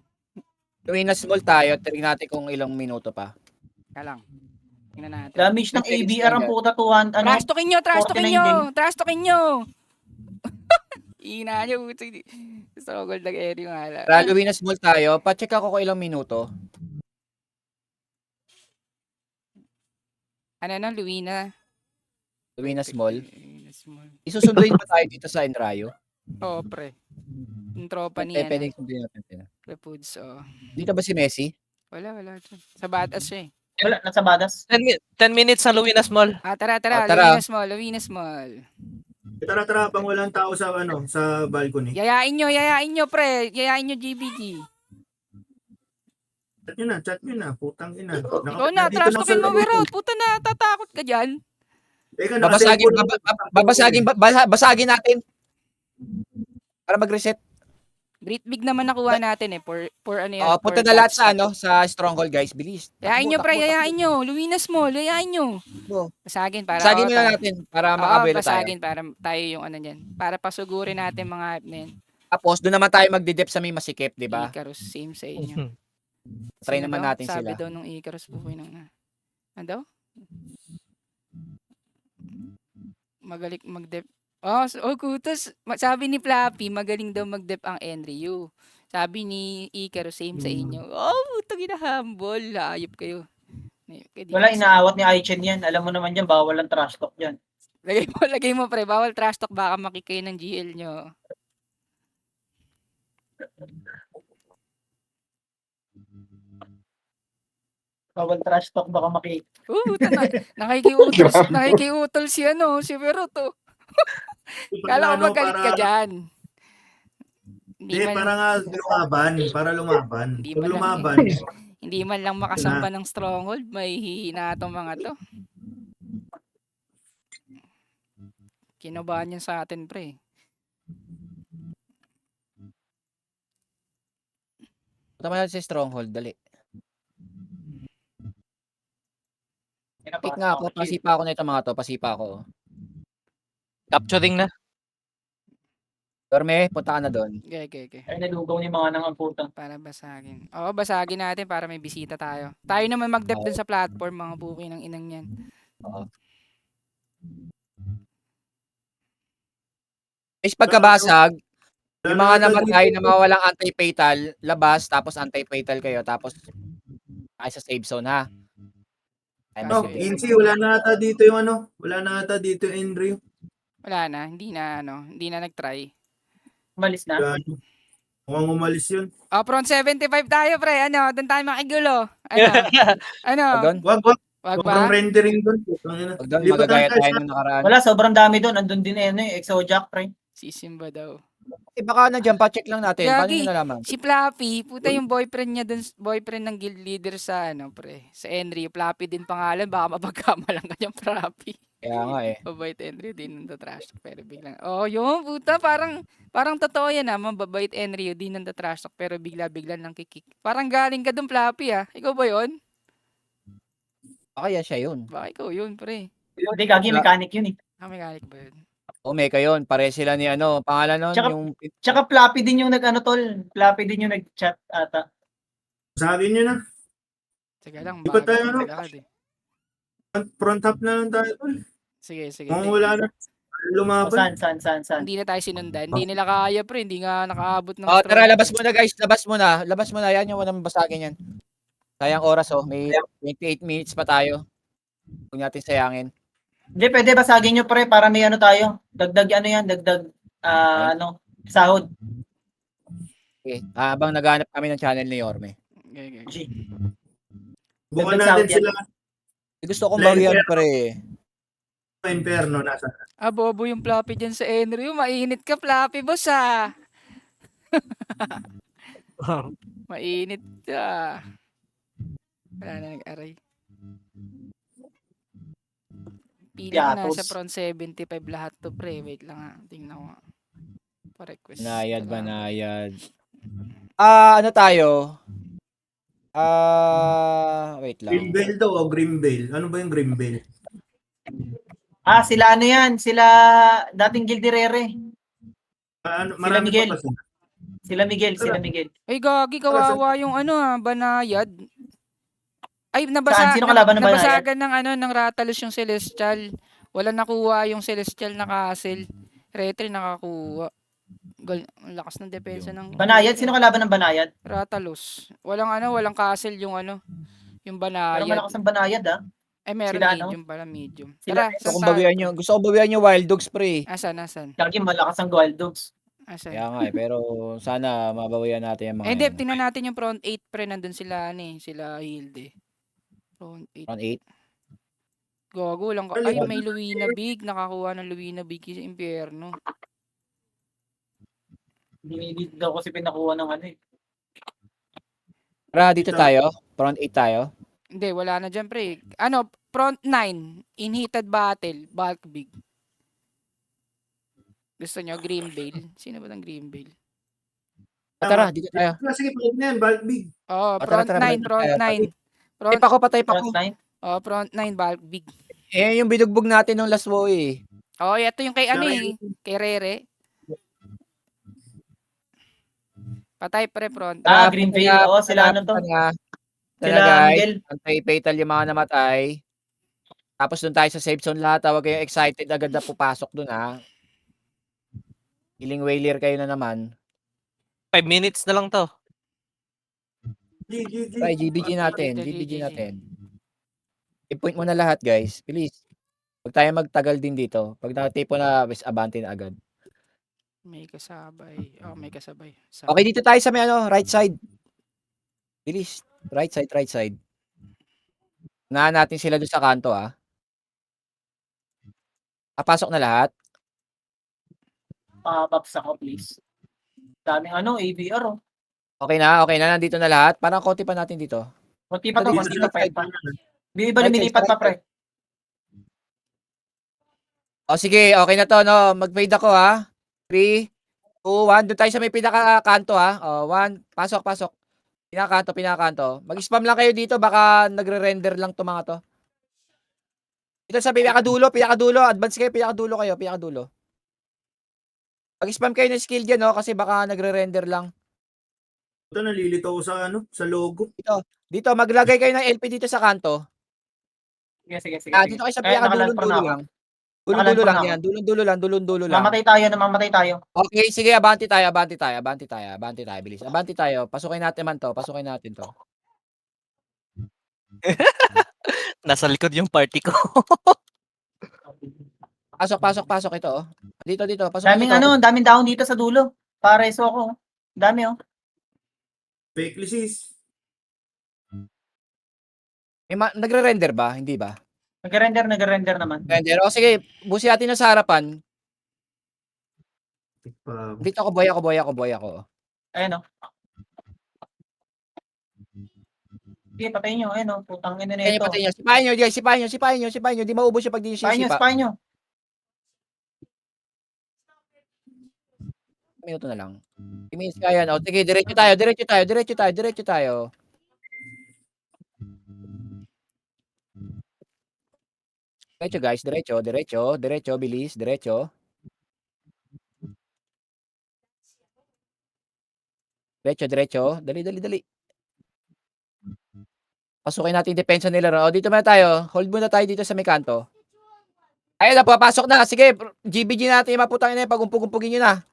Gawin na small tayo, tingnan natin kung ilang minuto pa. Kaya lang. Tingnan natin. Damage ng ABR ang puta 200, ano. Trash talkin nyo. 49 Trash talkin nyo. Ina nyo. Stronghold nag-eri nga lang. Gawin na small tayo, pa-check ako kung ilang minuto. Luina. Luwinas Mall. Luwinas Mall. Isusunduin ba tayo dito sa Enrayo? Oo, pre. Yung tropa ni, Pwedeng sunduin natin sila. pre Foods, Dito ba si Messi? Wala. Sa Batas siya eh. Wala, nasa Badas. 10 minutes sa Luwinas Mall. Tara, tara. Luwinas Mall. Tara, pang walang tao sa sa balcony. Yayain nyo, pre. Yayain nyo, GBG. Chat nyo na, putang ina. Ikaw na, trash talkin mo, Werot. Puta na, tatakot ka dyan. Teka, Basagin natin. Para mag-reset. Great big naman nakuha natin eh. For ano yan. Punta for na lahat God's sa Stronghold, guys. Bilis. Yayain nyo, pre. Yayain nyo. Luwinas Mall. Yayain nyo. Takbo. Basagin para. Basagin muna natin para makabuelo tayo. Basagin para tayo yung ano dyan. Para pasugurin natin mga hype na yan. Tapos, doon naman tayo magdidep sa may masikip, di ba? Icarus, same sa inyo. Try Sino naman daw? natin Sabi sila. daw nung Icarus po na. Ano daw? Magaling mag-dep. Kutos. Sabi ni Flappy, magaling daw mag-dep ang Enryu. Sabi ni Icarus, same sa inyo. Putang ina, humble. Ayop kayo. Wala, inaawat ni Aichen yan. Alam mo naman yan, bawal ang trash talk yan. Lagay mo pre, bawal trash talk, baka makikayo ng GL nyo. Bawal trash talk, baka Puta na, nakikiutol si Veroto. Kala ko magalit ka dyan. Para nga lumaban. Hindi Pag man lang- lumaban, Hindi man lang makasamba ng stronghold, may hihina itong mga to. Kinabahan yan sa atin, pre. Punta mo natin sa Stronghold, dali. Pick nga ako, pasipa ako na ito mga to, pasipa ako. Capturing na. Dorme, punta ka na doon. Okay. Ay, nalugaw ni mga nang puta. Para basagin. Oo, basagin natin para may bisita tayo. Tayo naman mag-dep dun sa platform, mga buki ng inang yan. Oo. Is pagkabasag, yung mga namatay na mga walang anti-fatal, labas, tapos anti-fatal kayo, tapos ay sa save zone ha. Ay, No, sige. Insi, wala na ata dito yung wala na ata dito yung Enryu. Wala na, hindi na nag-try. Umalis na. Wala na. Mukhang umalis yun. Front 75 tayo, pre. Doon tayo makigulo. Ano? Doon, Wag Wag Sobrang ba? rendering doon. Putang ina. doon, Lipat magagaya tayo tayo sa- nung nakaraan. Wala, sobrang dami doon. Andun din Exojack, pre. Sisimba daw. Baka nandiyan, pa-check lang natin. Paano Gagi. nyo nalaman? Si Flappy, puta yung boyfriend niya dun, boyfriend ng guild leader sa pre, sa Henry. Flappy din pangalan, baka mapagkamalang kanyang Flappy. Kaya nga eh. Mabait Henry din ng trash talk, pero biglang, yun, puta, parang totoo yan mababait Henry, din ng trash talk, pero bigla-bigla lang kikik. Parang galing ka dun, Flappy Ikaw ba yun? Baka yan siya yun. Baka ikaw yun, pre. Hindi, gagi, mechanic yun eh. Mechanic ba yun? Meka yun. Pare sila ni pangalan nun, Tsaka- yung Tsaka Flappy din yung tol. Flappy din yung nag-chat ata. Sabi nyo na. Sige lang, Di ba baka tayo, maglakad Front half na lang tayo. Sige. Mukhang wala na. Lumaban. Saan? Hindi na tayo sinundan. Hindi nila kaya, pre. Hindi nga nakaabot ng tara, strong. labas muna guys. Labas muna. Yan yung walang basagin yan. Sayang oras May 28 minutes pa tayo. Huwag natin sayangin. Hindi, pwede basagin nyo, pre, para may tayo. Dagdag sahod. Okay. Habang naghanap kami ng channel ni Yorme. Okay. G. Bukan Dagdag natin sahod sila. Gusto kong bawian pre. Sa Inferno. Nasa. Bobo yung Flappy dyan sa Enry. Mainit ka, Flappy, boss, Mainit ka. Wala na nag-aray. Pili ko na Yatos. sa front 75 lahat to, pre. Wait lang tingnan ko. Pa-request. Banayad. Ano tayo? Wait lang. Greenbell daw o Greenbell. Ano ba yung Greenbell? Sila yan? Sila dating Gildirere. Marami Miguel. pa kasi. Sila Miguel. Ay, gagi, kawawa yung Banayad. Ay, Saan? Sino kalaban ng Banayad? nabasagan ng Rathalos yung Celestial. Wala nakuha yung Celestial na castle. Retry nakakuha. Ang lakas ng depensa ng Banayad? Sino kalaban ng Banayad? Rathalos. Walang castle yung yung Pero Banayad. malakas ang Banayad, meron Sila, ano? medium pala, medium. Sila, Tara, Gusto saan kong tayo? bawian yung, gusto kong bawian yung Wild Dogs, pre. Asan? Lagi malakas ang Wild Dogs. Asan? Kaya nga pero sana mabawian natin yung mga Hindi, yan. tingnan natin yung front 8 pre, nandun sila, sila Hilde. Front 8. Round 8. Gago lang ka. Ay, may Luina Big. Nakakuha ng Luina Big sa impyerno. Hindi daw kasi pinakuha ng ano eh. Tara, dito tayo. Front 8 tayo. Hindi, wala na dyan pre. Front 9. In heated battle. Bulk Big. Gusto nyo, Greenvale? Sino ba ng Greenvale? Tara, dito tayo. Sige, pwede na yan. Bulk big. Oh, tara, front tara, 9, front tayo. 9. Patay pa ko. Front 9. Oh, front 9, Bulk Big. Eh, yung binugbog natin nung last war eh. Oh, ito yung kay kay Rere. Patay pre, front. Greenvale. Oo, sila ano to? Sila Sila guys, Miguel. anti-fatal yung mga namatay. Tapos doon tayo sa safe zone lahat. Huwag kayong excited agad na pupasok doon ha. Healing whaler kayo na naman. 5 minutes na lang to. Try GBG natin. GBG natin. I-point mo na lahat guys. Please. Huwag tayo magtagal din dito. Pag nakatipo na, abante na agad. May kasabay. Oh, may kasabay. Okay, dito tayo sa may right side. Bilis. Right side. Unahan natin sila doon sa kanto ah. Pasok na lahat. Paps ako please. Daming AVR oh. Okay na. Nandito na lahat. Parang konti pa natin dito. Konti pa to, Dito konti sa pa side. pa. Iba lumilipat pa pre. O sige, okay na to, no? Mag-fade ako, ha? 3, 2, 1. Doon tayo sa may pinaka-kanto, ha? O, 1. Pasok. Pinaka-kanto. Mag-spam lang kayo dito, baka nagre-render lang to mga to. Dito sa pinaka-dulo. Advance kayo, pinaka-dulo. Mag-spam kayo ng skill dyan, no? Kasi baka nagre-render lang. Ito, nalilito ko sa logo. Dito, maglagay kayo ng LP dito sa kanto. Sige. Dito kayo sa pinaka-dulo-dulo lang. Dulo-dulo lang yan. Dulo-dulo lang. Namamatay tayo. Okay, sige, abante tayo. Bilis. Abante tayo. Pasukin natin to. Nasa likod yung party ko. Pasok ito, oh. Dito, pasok Daming dito. daming down dito sa dulo. Pareso ako. Dami oh. Fake lisis. Nagre-render ba? Hindi ba? Nag-render naman. Render. O sige, busi natin na sa harapan. Dito ako, boy ako. Ayan oh. Sige, patayin nyo. Ayan oh. Putang ina na ito. Patay nyo. Sipahin nyo, guys. Sipahin nyo. Di maubos yung pag di nyo sisipa. Spy nyo. Minuto na lang. 3 minutes kaya na. O sige, diretso tayo. Diretso guys, diretso, bilis, diretso. Dali. Pasukin natin yung depensa nila. O, dito muna tayo. Hold muna tayo dito sa may kanto. Ayun na, papasok na. Sige, GBG natin yung maputangin na yun. Pag-umpug-umpugin nyo na.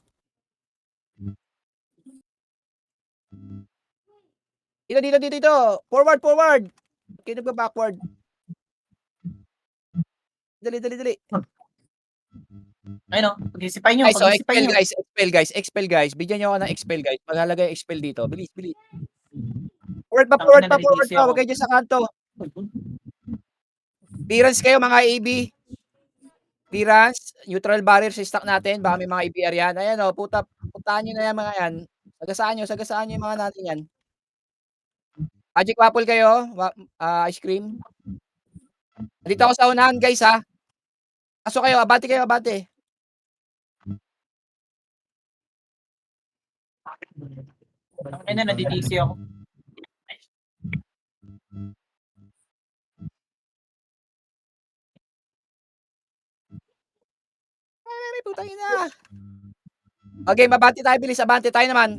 Dito. Forward. Kayo nagpa-backward. Dali. Ayun oh. Pag-isipay nyo. Guys, so expel guys. Bigyan nyo ako ng expel guys. Maglalagay expel dito. Bilis. Forward pa. Huwag kayo dyan sa kanto. Clearance kayo mga AB. Clearance. Neutral barrier sa stock natin. Baka may mga ABR yan. Ayan o. Putahan nyo na yan mga yan. Sagasaan nyo yung mga natin yan. Magic waffle kayo. Ice cream. Dito ako sa unahan guys ha. Pasok kayo. Abante. Ayun na, nadidisi ako. Ay, putangin na. Okay, mabante tayo. Bilis. Abante. Tayo naman.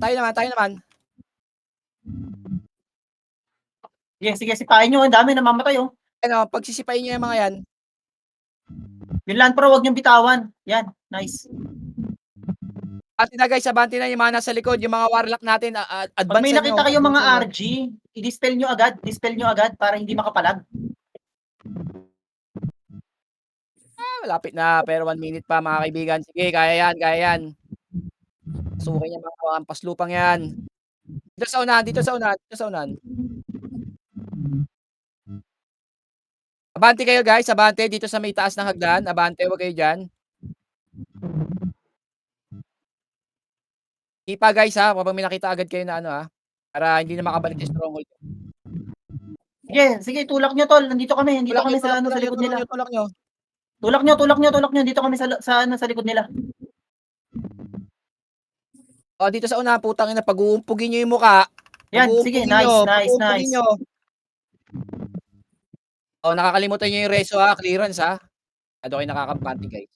Sige, sipahin nyo. Ang dami namamatay oh. Ano, pagsisipain nyo yung mga yan. Yung land pro, huwag nyo bitawan. Yan, nice. Abante na yung mga nasa likod, yung mga warlock natin, advance Pag may nakita kayo mga RG, i-dispel nyo agad para hindi makapalag. Malapit na, pero 1 minute pa mga kaibigan. Sige, kaya yan, kaya yan. Pasukin yan mga hampas lupang yan. Dito sa unahan, dito sa unahan, dito sa unahan. Abante kayo guys, abante dito sa may taas ng hagdan. Abante, huwag kayo dyan. Ipa guys ha, kapag may nakita agad kayo na ano ha. Para hindi na makabalik yung stronghold. Sige, tulak nyo tol. Nandito kami sa ano sa likod nila. Tulak nyo. Tulak nyo. Dito kami sa likod nila. O, dito sa unahan, putang ina, pag-uumpugin nyo yung muka. Yan, sige, nice. O, nakakalimutan nyo yung reso ha, clearance ha. Ado kayo nakakampante guys.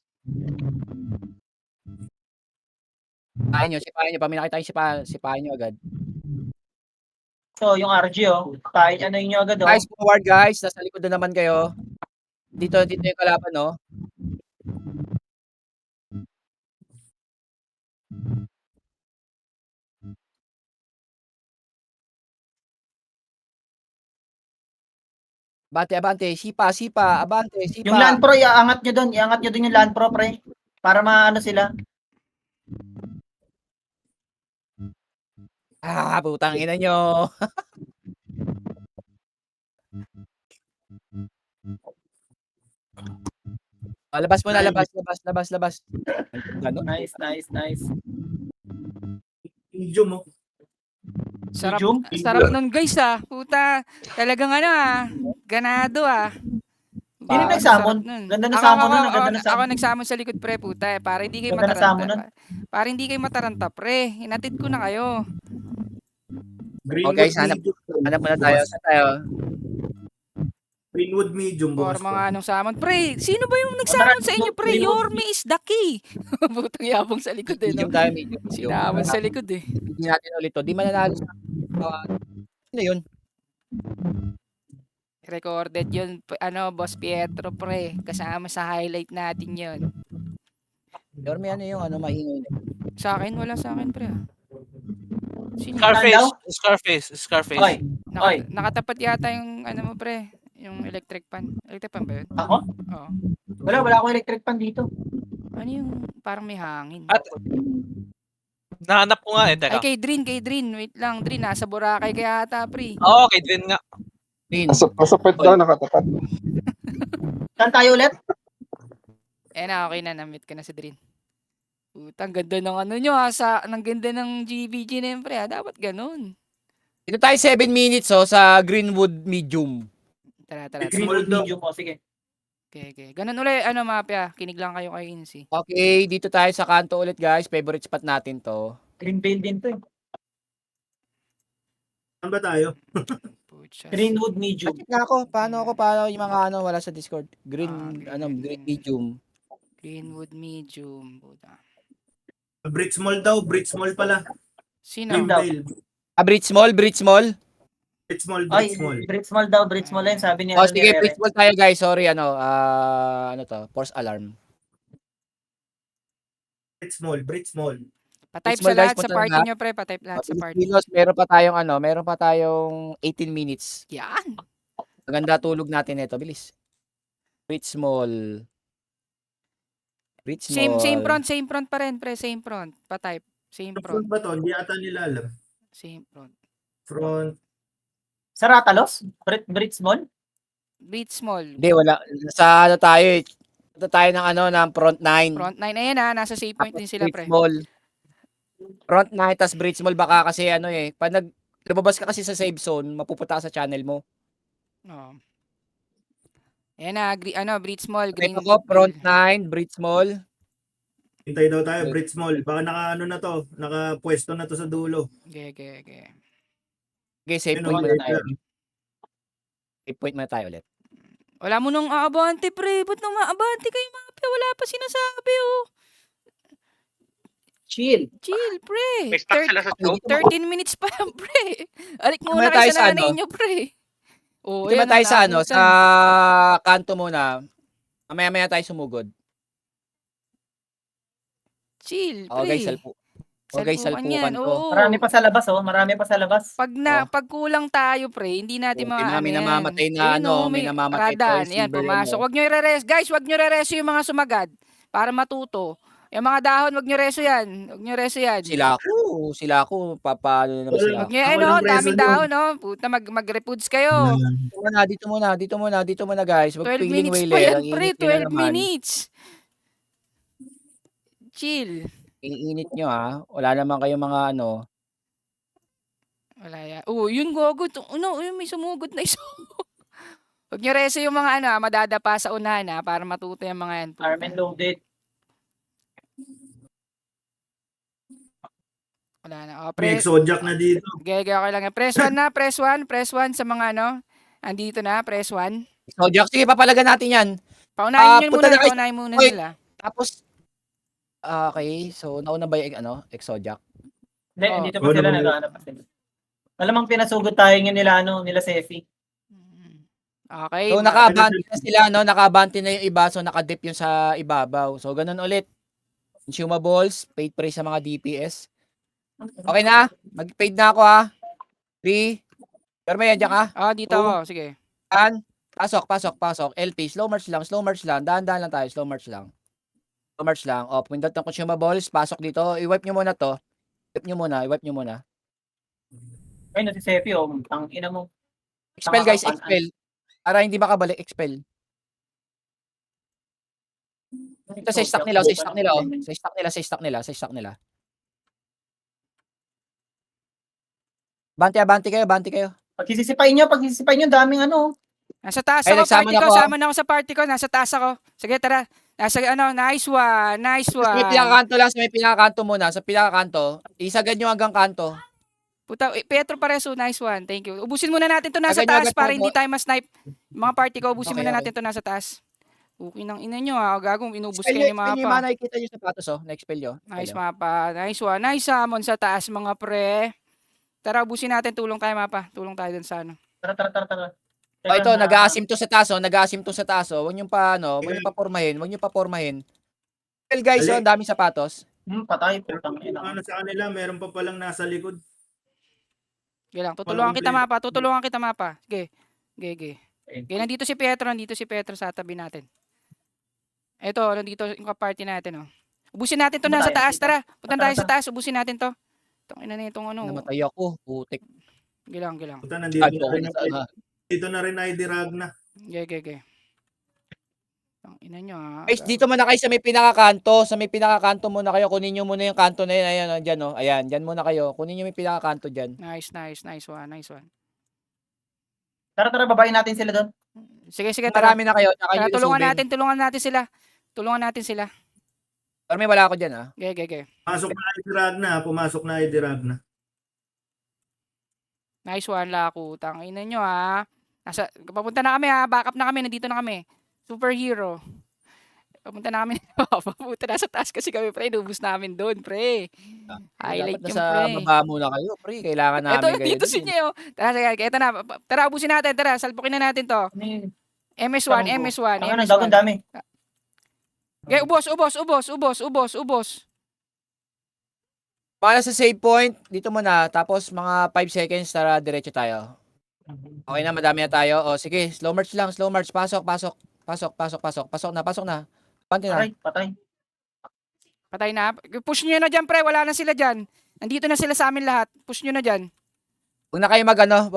Sipahin nyo. Pag may nakita yung sipahin nyo agad. So, yung RG kahit ano nyo agad Guys, forward guys. Nasa likod na naman kayo. Dito yung kalaban, no? Abante. Sipa. Abante, sipa. Yung Land Pro, iangat nyo doon yung Land Pro, pre. Para maano sila. Putang ina nyo. Labas muna, labas. Ganun. Nice. Medium mo. Sarap, Medium? sarap nun guys Puta, talagang ganado Hindi na nagsamon. Ganda na samon nun. Ako nagsamon sa likod pre, puta para hindi kayo Ganda na samon mataranta. Para hindi kayo mataranta pre, hinatid ko na kayo. Greenwood guys, hanap muna tayo. Saan tayo? Greenwood medium Or bukas mga pa. anong samon. Pre, sino ba yung nagsamon sa inyo pre? Yorme is the key. Putang yabong sa likod Medium no? tayo, medium. Sinamon sa likod Hindi natin ulit to. Di mananalo sa... ano yun? Recorded yun, Boss Pietro pre. Kasama sa highlight natin yun. Yorme, ano yung maingay na? Sa akin, wala sa akin pre Sino? Scarface. Okay. Oy. Nakatapat yata yung mo pre. Yung electric pan. Electric pan ba yun? Ako? Oo. Wala akong electric pan dito. Ano yung parang may hangin? At nahanap ko nga teka. Ay, kay Drin. Wait lang, Drin. Nasa Boracay kaya ata, pre. Oo, kay Drin nga. Nasa pet daw, nakatapat. Saan tayo ulit? Okay na. Na-meet ka na si Drin. Putang ganda ng nyo ng ganda ng GBG na yun, pre. Dapat ganun. Dito tayo 7 minutes sa Greenwood medium. Tara. Greenwood medium po. Sige. Okay. Ganun ulit, Mapia. Kinig lang kayo kay Insi. Okay, dito tayo sa kanto ulit guys. Favorite spot natin to. Green Veil din to. Saan ba tayo? Pucha. Greenwood medium. Check nga ako. Paano yung mga wala sa Discord? Green medium. Greenwood medium. Puta. Bridge Mall daw. Bridge Mall pala. Sino? Greenvale. Bridge Mall. Bridge Mall daw. Bridge Mall yun. Sabi niya. Sige, Bridge Mall tayo guys. Sorry, ano to? Force alarm. Bridge Mall. Patype Small sa lahat guys, sa punta party na. nyo, pre. Patype lahat sa party. Kilos, meron pa tayong 18 minutes. Yan. Maganda tulog natin ito, bilis. Bridge Mall. Same front pa rin, pre. Same front. Patype. Same Front front. ba to? Hindi ata nila alam. Same front. Front. Sa Ratalos? Bridge Mall? Bridge Mall. Hindi, wala. Sa tayo eh. Ito tayo ng front 9. Front 9. Ayan nasa save point din sila, pre. Bridge Mall. Front 9, tas Bridge Mall baka kasi pag lumabas ka kasi sa save zone, mapupunta ka sa channel mo. Oh. Ayan Bridge Mall. Ito ko, front 9, Bridge Mall. Hintay daw tayo. Bridge Mall. Baka nakapwesto na to sa dulo. Okay. Okay, save point muna tayo. Save point muna tayo ulit. Wala mo nung aabante, pre. Ba't nung maabante kayo, Mapia? Wala pa sinasabi, Chill. Chill, pre. May stock sila sa show. 13 minutes pa lang, pre. Alik muna Tayo kayo sa sa nanay nyo, pre. Dito ba tayo sa sa kanto muna. Mamaya tayo sumugod. Chill, Okay, pre. Okay, Salpukan yan, salpukan to. oo. Marami pa sa labas, oh. Marami pa sa labas. Oh. Pag kulang tayo pre, hindi natin May mga ano yan. minamamatay na Ayun, ano, oh, may may namamatay radan. Pearl Ayan, Silver yan, pumasok. oh. Wag nyo i-reres. Guys, wag nyo i-rereso yung mga sumagad para matuto. Yung mga dahon, wag nyo reso yan. Wag nyo reso yan. Sila ako, papaano naman Wala. sila. Wag nyo, Ako ano, lang reso daming nyo. dahon, no? Puta, mag-repoods kayo. Dito muna guys. Wag 12 piling minutes pa whaler, yan, ang pre. init nyo na 12 naman. minutes. Chill. Iniinit nyo wala naman kayong mga ano. Wala yan. Oh, yun gogo. Ano, yun, may sumugod na isa. Wag nyo reso yung mga ano, madadapa sa unahan para matuto yung mga yan. Puta. Armen loaded. Wala na. Oh, May pre, exodiac na dito. okay lang yan. Press 1 na, press 1 sa mga ano. Andito na, press 1. So, Jack, sige, papalagan natin yan. Paunahin nyo punta muna, na kayo. paunahin muna Wait. nila. Tapos, okay. So, nauna ba yung Exodiac? Hindi, Oh. dito pa sila, nag-ano pa sila. Malamang pinasugod tayo ngayon nila Sefi. Okay. So, nakabante na sila, nakabante na yung iba. So, nakadip yung sa ibabaw. So, ganun ulit. Consumables, paid praise sa mga DPS. Okay na? Mag-paid na ako 3. Pero may dyan ka? Dito ako. Sige. Pasok. LP, slow march lang. Dahan-dahan lang tayo, slow march lang. Pindot ng consumables, pasok dito. I-wipe nyo muna to. I-wipe nyo muna. Ay, si Sefi, oh. Ang ina mo. Expel guys, expel. Para hindi makabalik, expel. Ito sa stock nila. Sa stock nila. Banti kayo. Pagsisipain nyo, daming ano. Nasa taas Ay, ako, nagsama party na ko. ako, Sama na ako sa party ko. Nasa taas ako. Sige, tara. Nice one. Sa may pinakakanto lang, sa may pinakakanto muna. Sa pinakakanto, isagad nyo hanggang kanto. Puta, Petro Pareso, nice one. Thank you. Ubusin muna natin to nasa Agad nyo, taas agad para mo. hindi tayo ma-snipe. Mga party ko, ubusin Okay, muna okay. natin to nasa taas. Okay ng ina nyo Gagong inubos Expel kayo nyo, ni Mapa. yung mga nakikita nyo sa patos Na-expel nyo. Nice Mapa. Nice one. Nice summon sa taas mga pre. Tara, ubusin natin. Tulong tayo Mapa. Tulong tayo dun sa ano. Tara. Ito, nag-aasim to sa taas. Huwag nyo pa pormahin. Well guys, ang daming sapatos. Patay, putang ina. Ano sa kanila, meron pa palang nasa likod. Sige lang. Tutulungan kita Mapa. Sige. Nandito si Pietro sa tabi natin. Ito, nandito yung party natin Ubusin natin to nasa taas. Tara. Punta tayo sa taas. Ubusin natin to. Tangina na itong Namatay ako. Putik. Gilang. Puta, nandito na rin ID Ragna. Okay. Tangina nyo Guys, dito muna kayo sa may pinakakanto. Sa may pinakakanto muna kayo. Kunin nyo muna yung kanto na yun. Ayan, dyan Ayan, dyan muna kayo. Kunin nyo yung pinakakanto dyan. Nice one. Tara, babayin natin sila doon. Sige, tara. Marami na kayo. Tsaka Tara, yung tulungan natin sila. Pero may wala ako dyan Okay. Pumasok na ID Ragna. Nice one, Laku. Tangina nyo papunta na kami Back up na kami. Nandito na kami. Superhero. Papunta na kami. Papunta na sa taas kasi kami, pre. Nubus namin doon, pre. Highlight Dapat yung nasa pre. baba muna kayo, pre. Kailangan namin Ito, kayo. dito si Neo. Tara, ito na. Tara, ubusin natin. Tara, salpukin na natin to. MS1. Ang gagawin dami. Okay, ubos. Para sa save point, dito muna. Tapos mga 5 seconds, tara, diretso tayo. Okay na, madami na tayo. O, sige, slow march lang. Pasok na. Panti na. Patay. Patay na. Push nyo na dyan, pre. Wala na sila dyan. Nandito na sila sa amin lahat. Push nyo na dyan. Huwag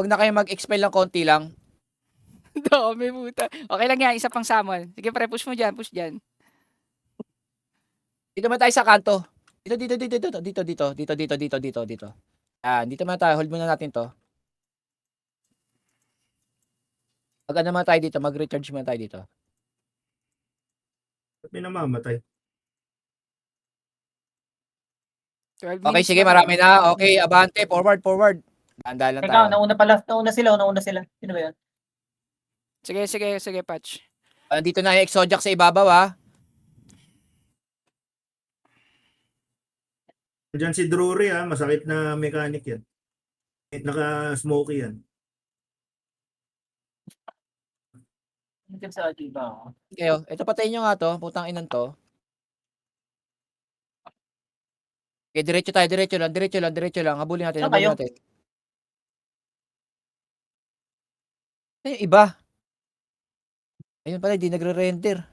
na kayo mag-expel ng konti lang. Dami puta. Okay lang yan. Isa pang summon. Sige, pre. Push mo dyan. Dito man tayo sa kanto. Dito. Dito man tayo. Hold muna natin to. Mag-recharge muna tayo dito. May namamatay. 12 Okay, minutes sige, na. marami na. Okay, abante, forward. Handa lang tayo. Nauna sila. Sino ba yan? Sige, Patch. Dito na yung Exodiac sa ibabaw, Diyan si Drury masakit na mechanic yan. Naka-smoky yan. Yung sa Adiba. Kayo, ito patayin nyo nga to. Putang inan to. Okay, diretso tayo, diretso lang. Habulin natin, Saan habulin kayo? natin. Eh, yung iba. Ayun pala, di nagre-render.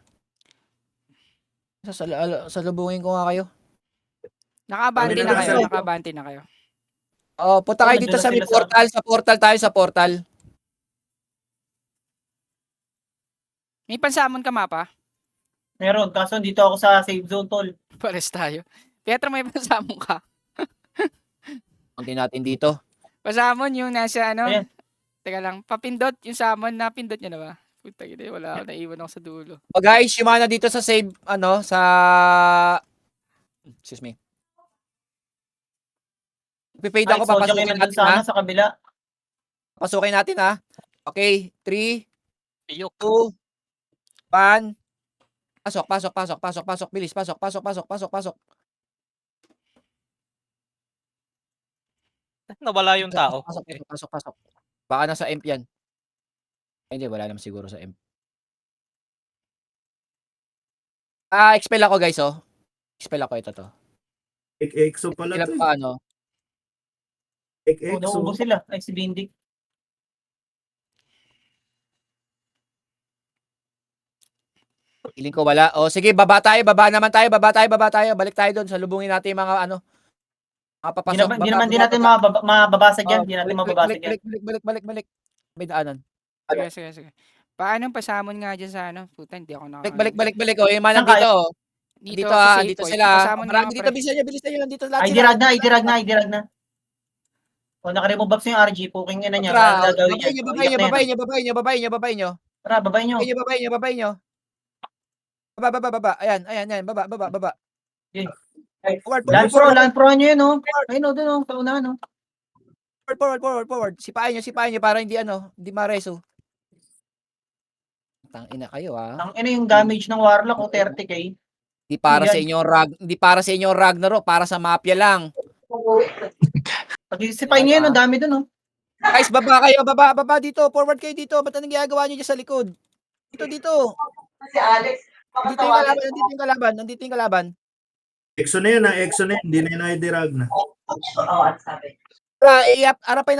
Salubungin ko nga kayo. Nakaabante Kami na na kayo, nasa nakaabante na kayo. Oh, punta Oo, kayo dito nandun na sa may sila sa- portal. Sa portal tayo, sa portal. May pansamon ka mapa? Meron, kaso dito ako sa safe zone, tol. Pares tayo. Pietro, may pansamon ka. Kunti natin dito. Pasamon yung nasa ano. Ayan. Teka lang, papindot yung samon, napindot nyo na ba? Puta ina, wala ako, naiwan ako sa dulo. Oh, guys, yung mga dito sa save, sa... Excuse me. Pipade Ay, ako, Exodia kayo papasukin nandun natin, sa, ha? ano, sa kabila. Papasukin natin, ha? Okay, 3, Iyok. 2, 1. Pasok. Bilis, pasok. Nawala yung tao. Pasok. Baka nasa imp yan. Ay, hindi, wala naman siguro sa imp. Expel ako, guys, oh. Expel ako, ito to. EXO pala Ilan to. pa, ano? Oh, EXO. naubos sila. Ay, si Bindik. Feeling ko wala. O, sige, baba naman tayo. Balik tayo doon. Salubungin natin yung mga, mga papasok. Hindi naman din natin mababasag yan. Hindi natin mababasag yan. Balik. May daanan. Sige. Paano pasamon nga dyan sa ano? Puta, hindi ako Balik. O, yung mga Saan kayo? nandito, oh. Dito, sa safe dito point. sila. Pasamon Marami nga, dito, pre. bilisan nyo. Nandito lahat Ay, sila. dirag na. O, naka-remove buffs yung RG. Puking ina niya. Tara, Ano gagawin niya? babayin nyo. Tara, babay nyo. Babayin nyo. Baba. Ayan. Baba. Okay. Forward. Land pro nyo yun, oh. Ayun, oh, dun, oh. Sa unahan, oh. Forward. Sipain nyo para hindi mareso. Tangina kayo, ha. Ang ina yung damage ng Warlock, oh, 30k. Hindi para Yan. sa inyo Ragnarok, para sa Mafia lang. Pag-isipay nyo yun, oh. Dami dun, oh. Guys, baba kayo, baba dito, forward kayo dito. Ba't anong ginagawa niyo dyan sa likod? Dito. Si Alex, Nandito yung kalaban. EXO na yan, ha? EXO na yan. Hindi na yun naidirag na. sabi. Harapan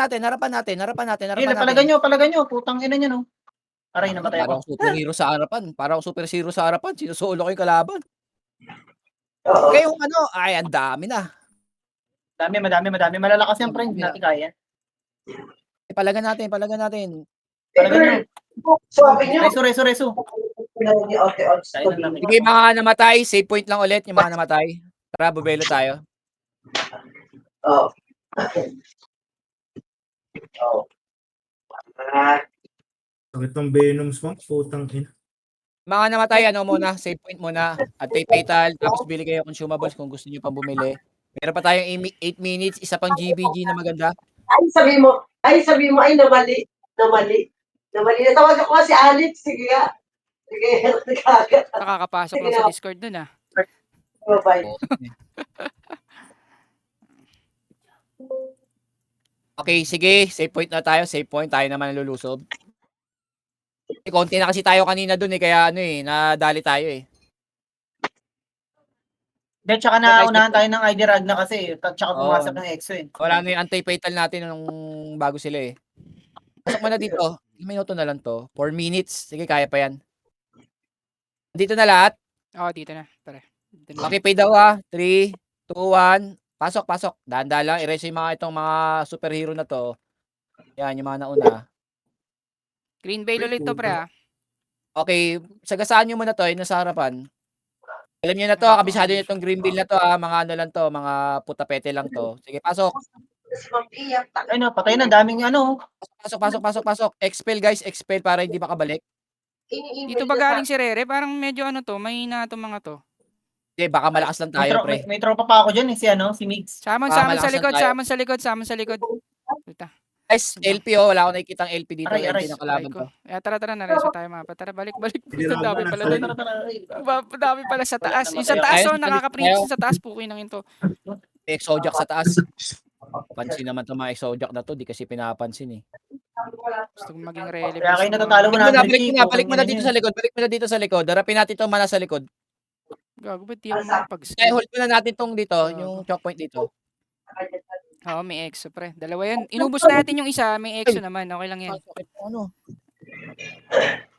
natin. Palagan nyo. Putang ina nyo, no. Aray, namatay Parang ako. superhero sa harapan. Sinusolo ko yung kalaban. Okay, yung ay, ang dami na. Madami. Malalakas yan, friend. Hindi natin kaya. Palagan natin. Palagan nyo. Sabi niyo, Reso. Tayo na namin. Sige, mga namatay, save point lang ulit yung mga namatay. Tara, bubelo tayo. Oh. Sakit ng Venom Swamp. Putang ina. Mga namatay, muna, save point muna. At kay Fatal, tapos bili kayo consumables kung gusto niyo pang bumili. Meron pa tayong 8 minutes, isa pang GBG na maganda. Sabi mo, namali. Natawag ako si Alex. Sige nga. Sige, nagkagat. Nakakapasok lang sa Discord dun, ah. Bye-bye. Okay, sige, save point na tayo. Save point, tayo naman lulusob. Konti na kasi tayo kanina dun kaya nadali tayo Hindi, tsaka naunahan tayo ng ID Rag na kasi. Tsaka pumasok ng EXO, eh. Wala na yung anti-fatal natin nung bago sila Pasok mo na dito. 1 minuto na lang to. 4 minutes. Sige, kaya pa yan. Dito na lahat. Oo, dito na. Tara. Dito na. Okay, pay daw 3, 2, 1. Pasok. Dahan-dahan lang. I-raise yung itong mga superhero na to. Yan, yung mga nauna. Green Veil ulit to, pre, ah. Okay, sagasaan nyo muna to. Yung nasa harapan. Alam nyo na to. Kabisado nyo itong green bill na to. Mga lang to. Mga putapete lang to. Sige, pasok. Ay, no, patay na. Daming ano. Pasok. Expel, guys. Expel para hindi makabalik. Dito ba galing si Rere? Parang medyo mahina itong mga to. Hindi, baka malakas lang tayo, pre. May tropa pa ako dyan, eh. Si Migs. Samon malakas sa likod, lang tayo. samon sa likod. Puta. Guys, LP wala akong nakikitang LP dito. Aray, LP na kalaban Ko. to. Tara, nareso tayo mapa. Tara, balik. Hindi Ang dami na pala ako doon. Tara. Dami pala sa taas. Yung sa Ayun, taas, ayun, nakaka-print ayun. sa taas. Pukin ng ito. Exojak sa taas. Pansin naman itong mga Exojak na to. Di kasi pinapansin Gusto kong maging relevant. Kaya kayo natatalo ko na. Balik mo na dito sa likod. Harapin natin itong mana sa likod. Gago, ba't di ako Eh, makapag-skill? hold muna natin tong dito, Gago. yung choke point dito. Oo, may EXO, pre. Dalawa yan. Inubos natin yung isa, may EXO naman. Okay lang yan. Ang sakit mo, ano?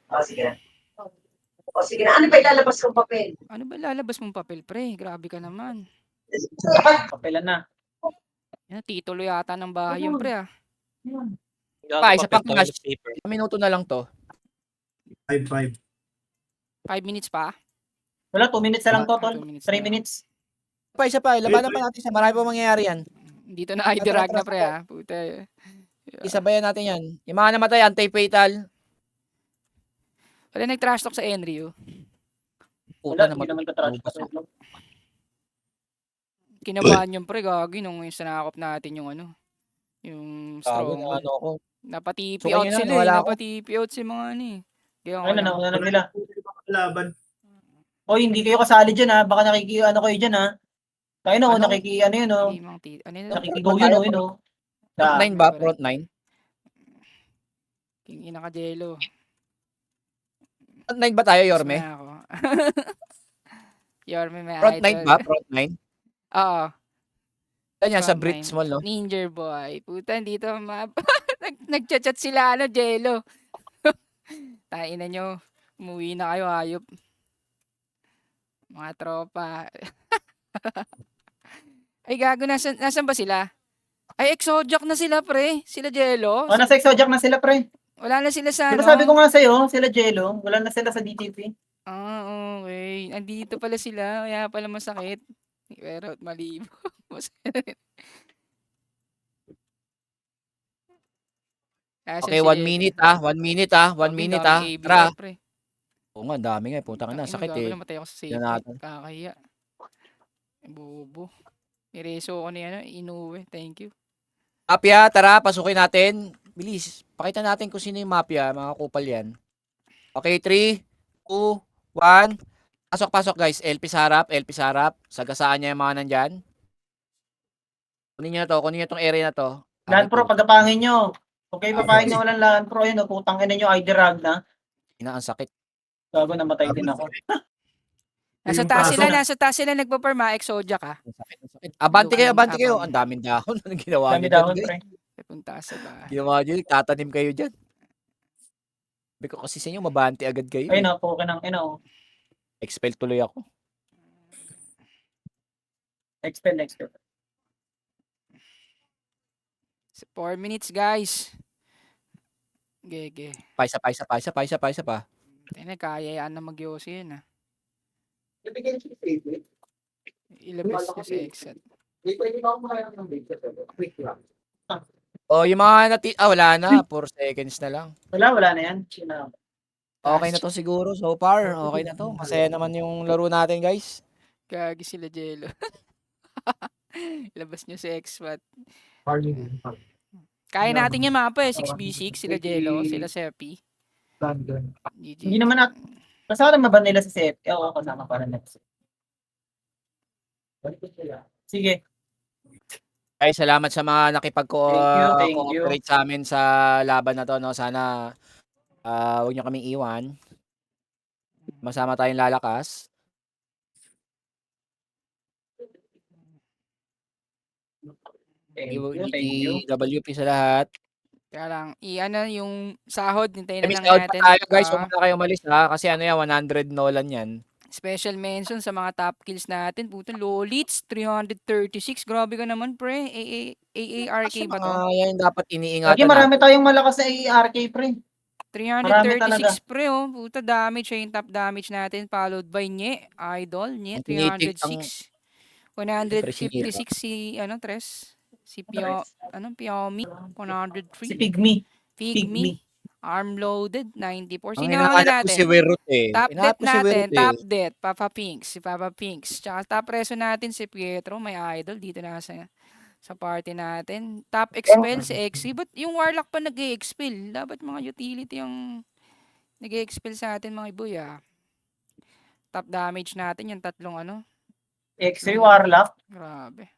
O, sige na. O, sige na. Ano pa ilalabas kong papel? Ano ba lalabas mong papel, pre? Grabe ka naman. Papelan na. Yan, titulo yata ng bahay yun, pre, ah. Gago Pa, isa papel, pang toilet paper. Ilang minuto na lang to. 5-5. 5 minutes pa. Wala, 2 minutes na lang to, tol. 2 minutes 3 na. minutes. Isa pa, labanan pa natin sa marami pa mangyayari yan. Dito na ID rag na, pre, ah. Puta. Isabayan natin yan. Yung mga namatay, anti-fatal. Wala nag-trash talk sa Enryu. Puta Wala, hindi naman. naman ka-trash. Kinabahan yung pre, gagi nung yung sinakop natin yung ano. Yung Gago strong. na ano ako. Napati-TP So, out kanina, sila, eh. nawala ako. Napati-TP out si mga ano, eh. Kaya Ayun na, nauna na nila. Laban. Oy, hindi kayo kasali dyan ha. Baka ano kayo dyan ha. Tayo na, Ano? ano yun o. Ano yun? Nakikigaw yun o, yun o. Front 9 ba? Front 9? King ina ka, Jello. Front 9 ba tayo, Yorme? Gusto na ako. Yorme, may Front 9 idol. ba? Front 9? Oo. Yan yan, sa Front Brits nine. Mall, no? Ninja boy. Puta, dito nagchat-chat sila, ano, Jello. Tain na nyo. Umuwi na kayo, hayop. Mga tropa. Ay, gago, nasan ba sila? Ay, Exojak na sila, pre. Sila Jello. O, nasa Exojak na sila, pre. Wala na sila sa Diba ano. sabi ko nga sa'yo, sila Jello, wala na sila sa DTP. Ah, okay. Andito pala sila. Kaya pala masakit. Pero malibo. Masakit. Asan Okay, si 1 Jello? minute ah. 1 minute ah. 1 Grabe, minute daming ah. ABR, Tara. pre. Oo nga, dami nga. Putang ina, Tangina, sakit gago, eh. namatay ako sa safe Yan fight. natin. Kakahiya. Bobo. Nireso ko ni ano, Inoue. Thank you. Mafia, tara, pasukin natin. Bilis. Pakita natin kung sino yung mafia. Mga kupal yan. Okay, 3, 2, 1. Pasok, guys. LP sa harap. LP sa harap. Sagasaan niya yung mga nandyan. Kunin niyo na to. Kunin niyo tong area na to. Land Pro, pagkapangin nyo. Okay, papangin nyo walang Land Pro yun, o, putang ina nyo, ID rag na. Ina, ang sakit. Gago, namatay din ako. Nasa Yung taas pasok sila, na- nasa taas sila nagpa-perma. Exojak, ah. Ang sakit, ang sakit. Abante kayo, abante kayo. Abang. Ang daming dahon. Anong ginawa Dami niyo dyan, dahon, guys? pre. Punta sa bahay. Ginawa niyo, tatanim kayo dyan. Sabi ko kasi sa inyo, mabante agad kayo. Ayun o, pukin ng ino. Expel tuloy ako. Expel. 4 minutes, guys. Gege. Isa pa. Tingnan, kaya yan na mag-yosi yun, ah. Ilabas nyo sa exit. O, yung mga wala na. 4 seconds na lang. Wala na yan. Sino? Okay na to siguro so far. Okay na to. Masaya naman yung laro natin, guys. Gagi sila, Jello. Ilabas nyo sa expat. Kaya natin yung mapa, eh. 6v6. Sila Jello. Sila Sepi. GG. Hindi naman kasama ba nila sa set? Oo, kasama pa rin nila. Sige. Ay, salamat sa mga Thank you. nakipag-cooperate sa amin sa laban na to, no. Sana huwag niyo kaming iwan. Masama tayong lalakas. Thank you. WP sa lahat. Kaya lang, ano yung sahod, hintayin na Miss lang out pa natin. tayo, guys. Huwag na kayo umalis, ha. Kasi ano yan, 100 Nolan yan. Special mention sa mga top kills natin. Puto, Lolits, 336. Grabe ka naman, pre. AARK ba to? Yan dapat iniingatan Okay, marami natin. tayong malakas na ARK, pre. Marami talaga. 336, pre, oh. Puta, damage. Siya yung top damage natin. Followed by Nye, Idol, Nye, Ang tinitik, 306. 156 si, Tres. Si Piomi, 103. Si Pygmy. Pygmy. Arm loaded, 94. Ang Sino hinahanap ko natin? si Werut, eh. Top Hinahanap debt ko si natin, Werut, eh. top debt, Papa Pinks, si Papa Pinks. Tsaka top preso natin si Pietro, may idol dito na sa party natin. Top expel si Exy, but yung Warlock pa nag-expel. Dapat mga utility yung nag-expel sa atin mga iboy, ah. Top damage natin yung tatlong X-ray Warlock. grabe.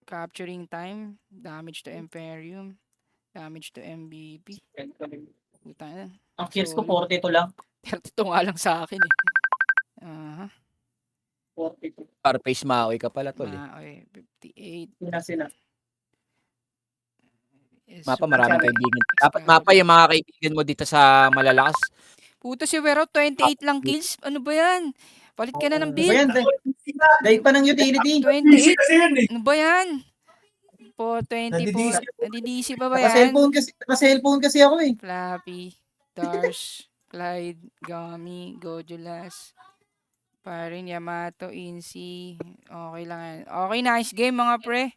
Capturing time, damage to Imperium, damage to MVP. Puta na. Ang kills ko 42 lang. 32 nga lang sa akin eh. Aha. 42. Scarface Maui ka pala, tol, eh. Okay, 58. Sina. Yes, Mapa, maraming Sabi- kaibigan. Dapat mapa yung mga kaibigan mo dito sa malalakas. Puto si Wero, 28 lang kills. Ano ba yan? Palit ka na ng Ano ba build. yan? Dahil pa ng utility. 28. Kasi yan eh. Ano ba yan? Po, 20 po. Nadidisi. Nadidisi pa ba yan? Naka-cellphone kasi ako eh. Flappy, Darsh, Clyde, Gummy, Godulas, Parin, Yamato, Insi. Okay lang yan. Okay, nice game mga pre.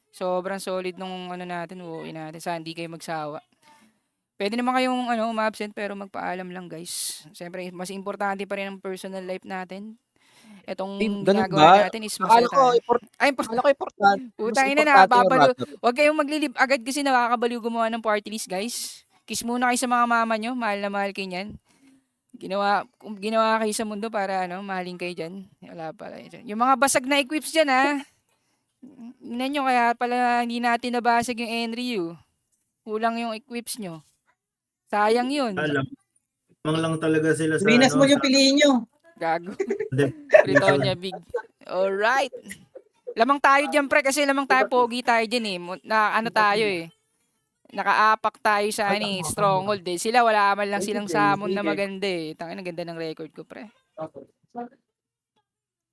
Sobrang solid nung ano natin, uuwi natin. Sana hindi kayo magsawa. Pwede naman kayong ma-absent pero magpaalam lang guys. Siyempre, mas importante pa rin ang personal life natin. Itong Ganun ginagawa ba? natin is Akala masaya ko, tayo. Ay, akala ko importante. Putang ina na, babalo. Huwag kayong maglilib agad kasi nakakabaliw gumawa ng party list, guys. Kiss muna kayo sa mga mama nyo, mahal na mahal kayo niyan. Ginawa kayo sa mundo para mahalin kayo dyan. Wala pala yun. Yung mga basag na equips dyan, ha. Tingnan nyo, kaya pala hindi natin nabasag yung Enryu. Kulang yung equips nyo. Sayang yun. Alam. Lamang lang talaga sila sa Winners mo yung sa- piliin nyo. Gago. Hindi. Pritonia Big. Alright. Lamang tayo dyan, pre, kasi lamang tayo, pogi tayo dyan eh. Tayo eh. Nakaapak tayo sa stronghold eh. Sila wala man lang silang summon na maganda eh. Tangina, ganda ng record ko, pre.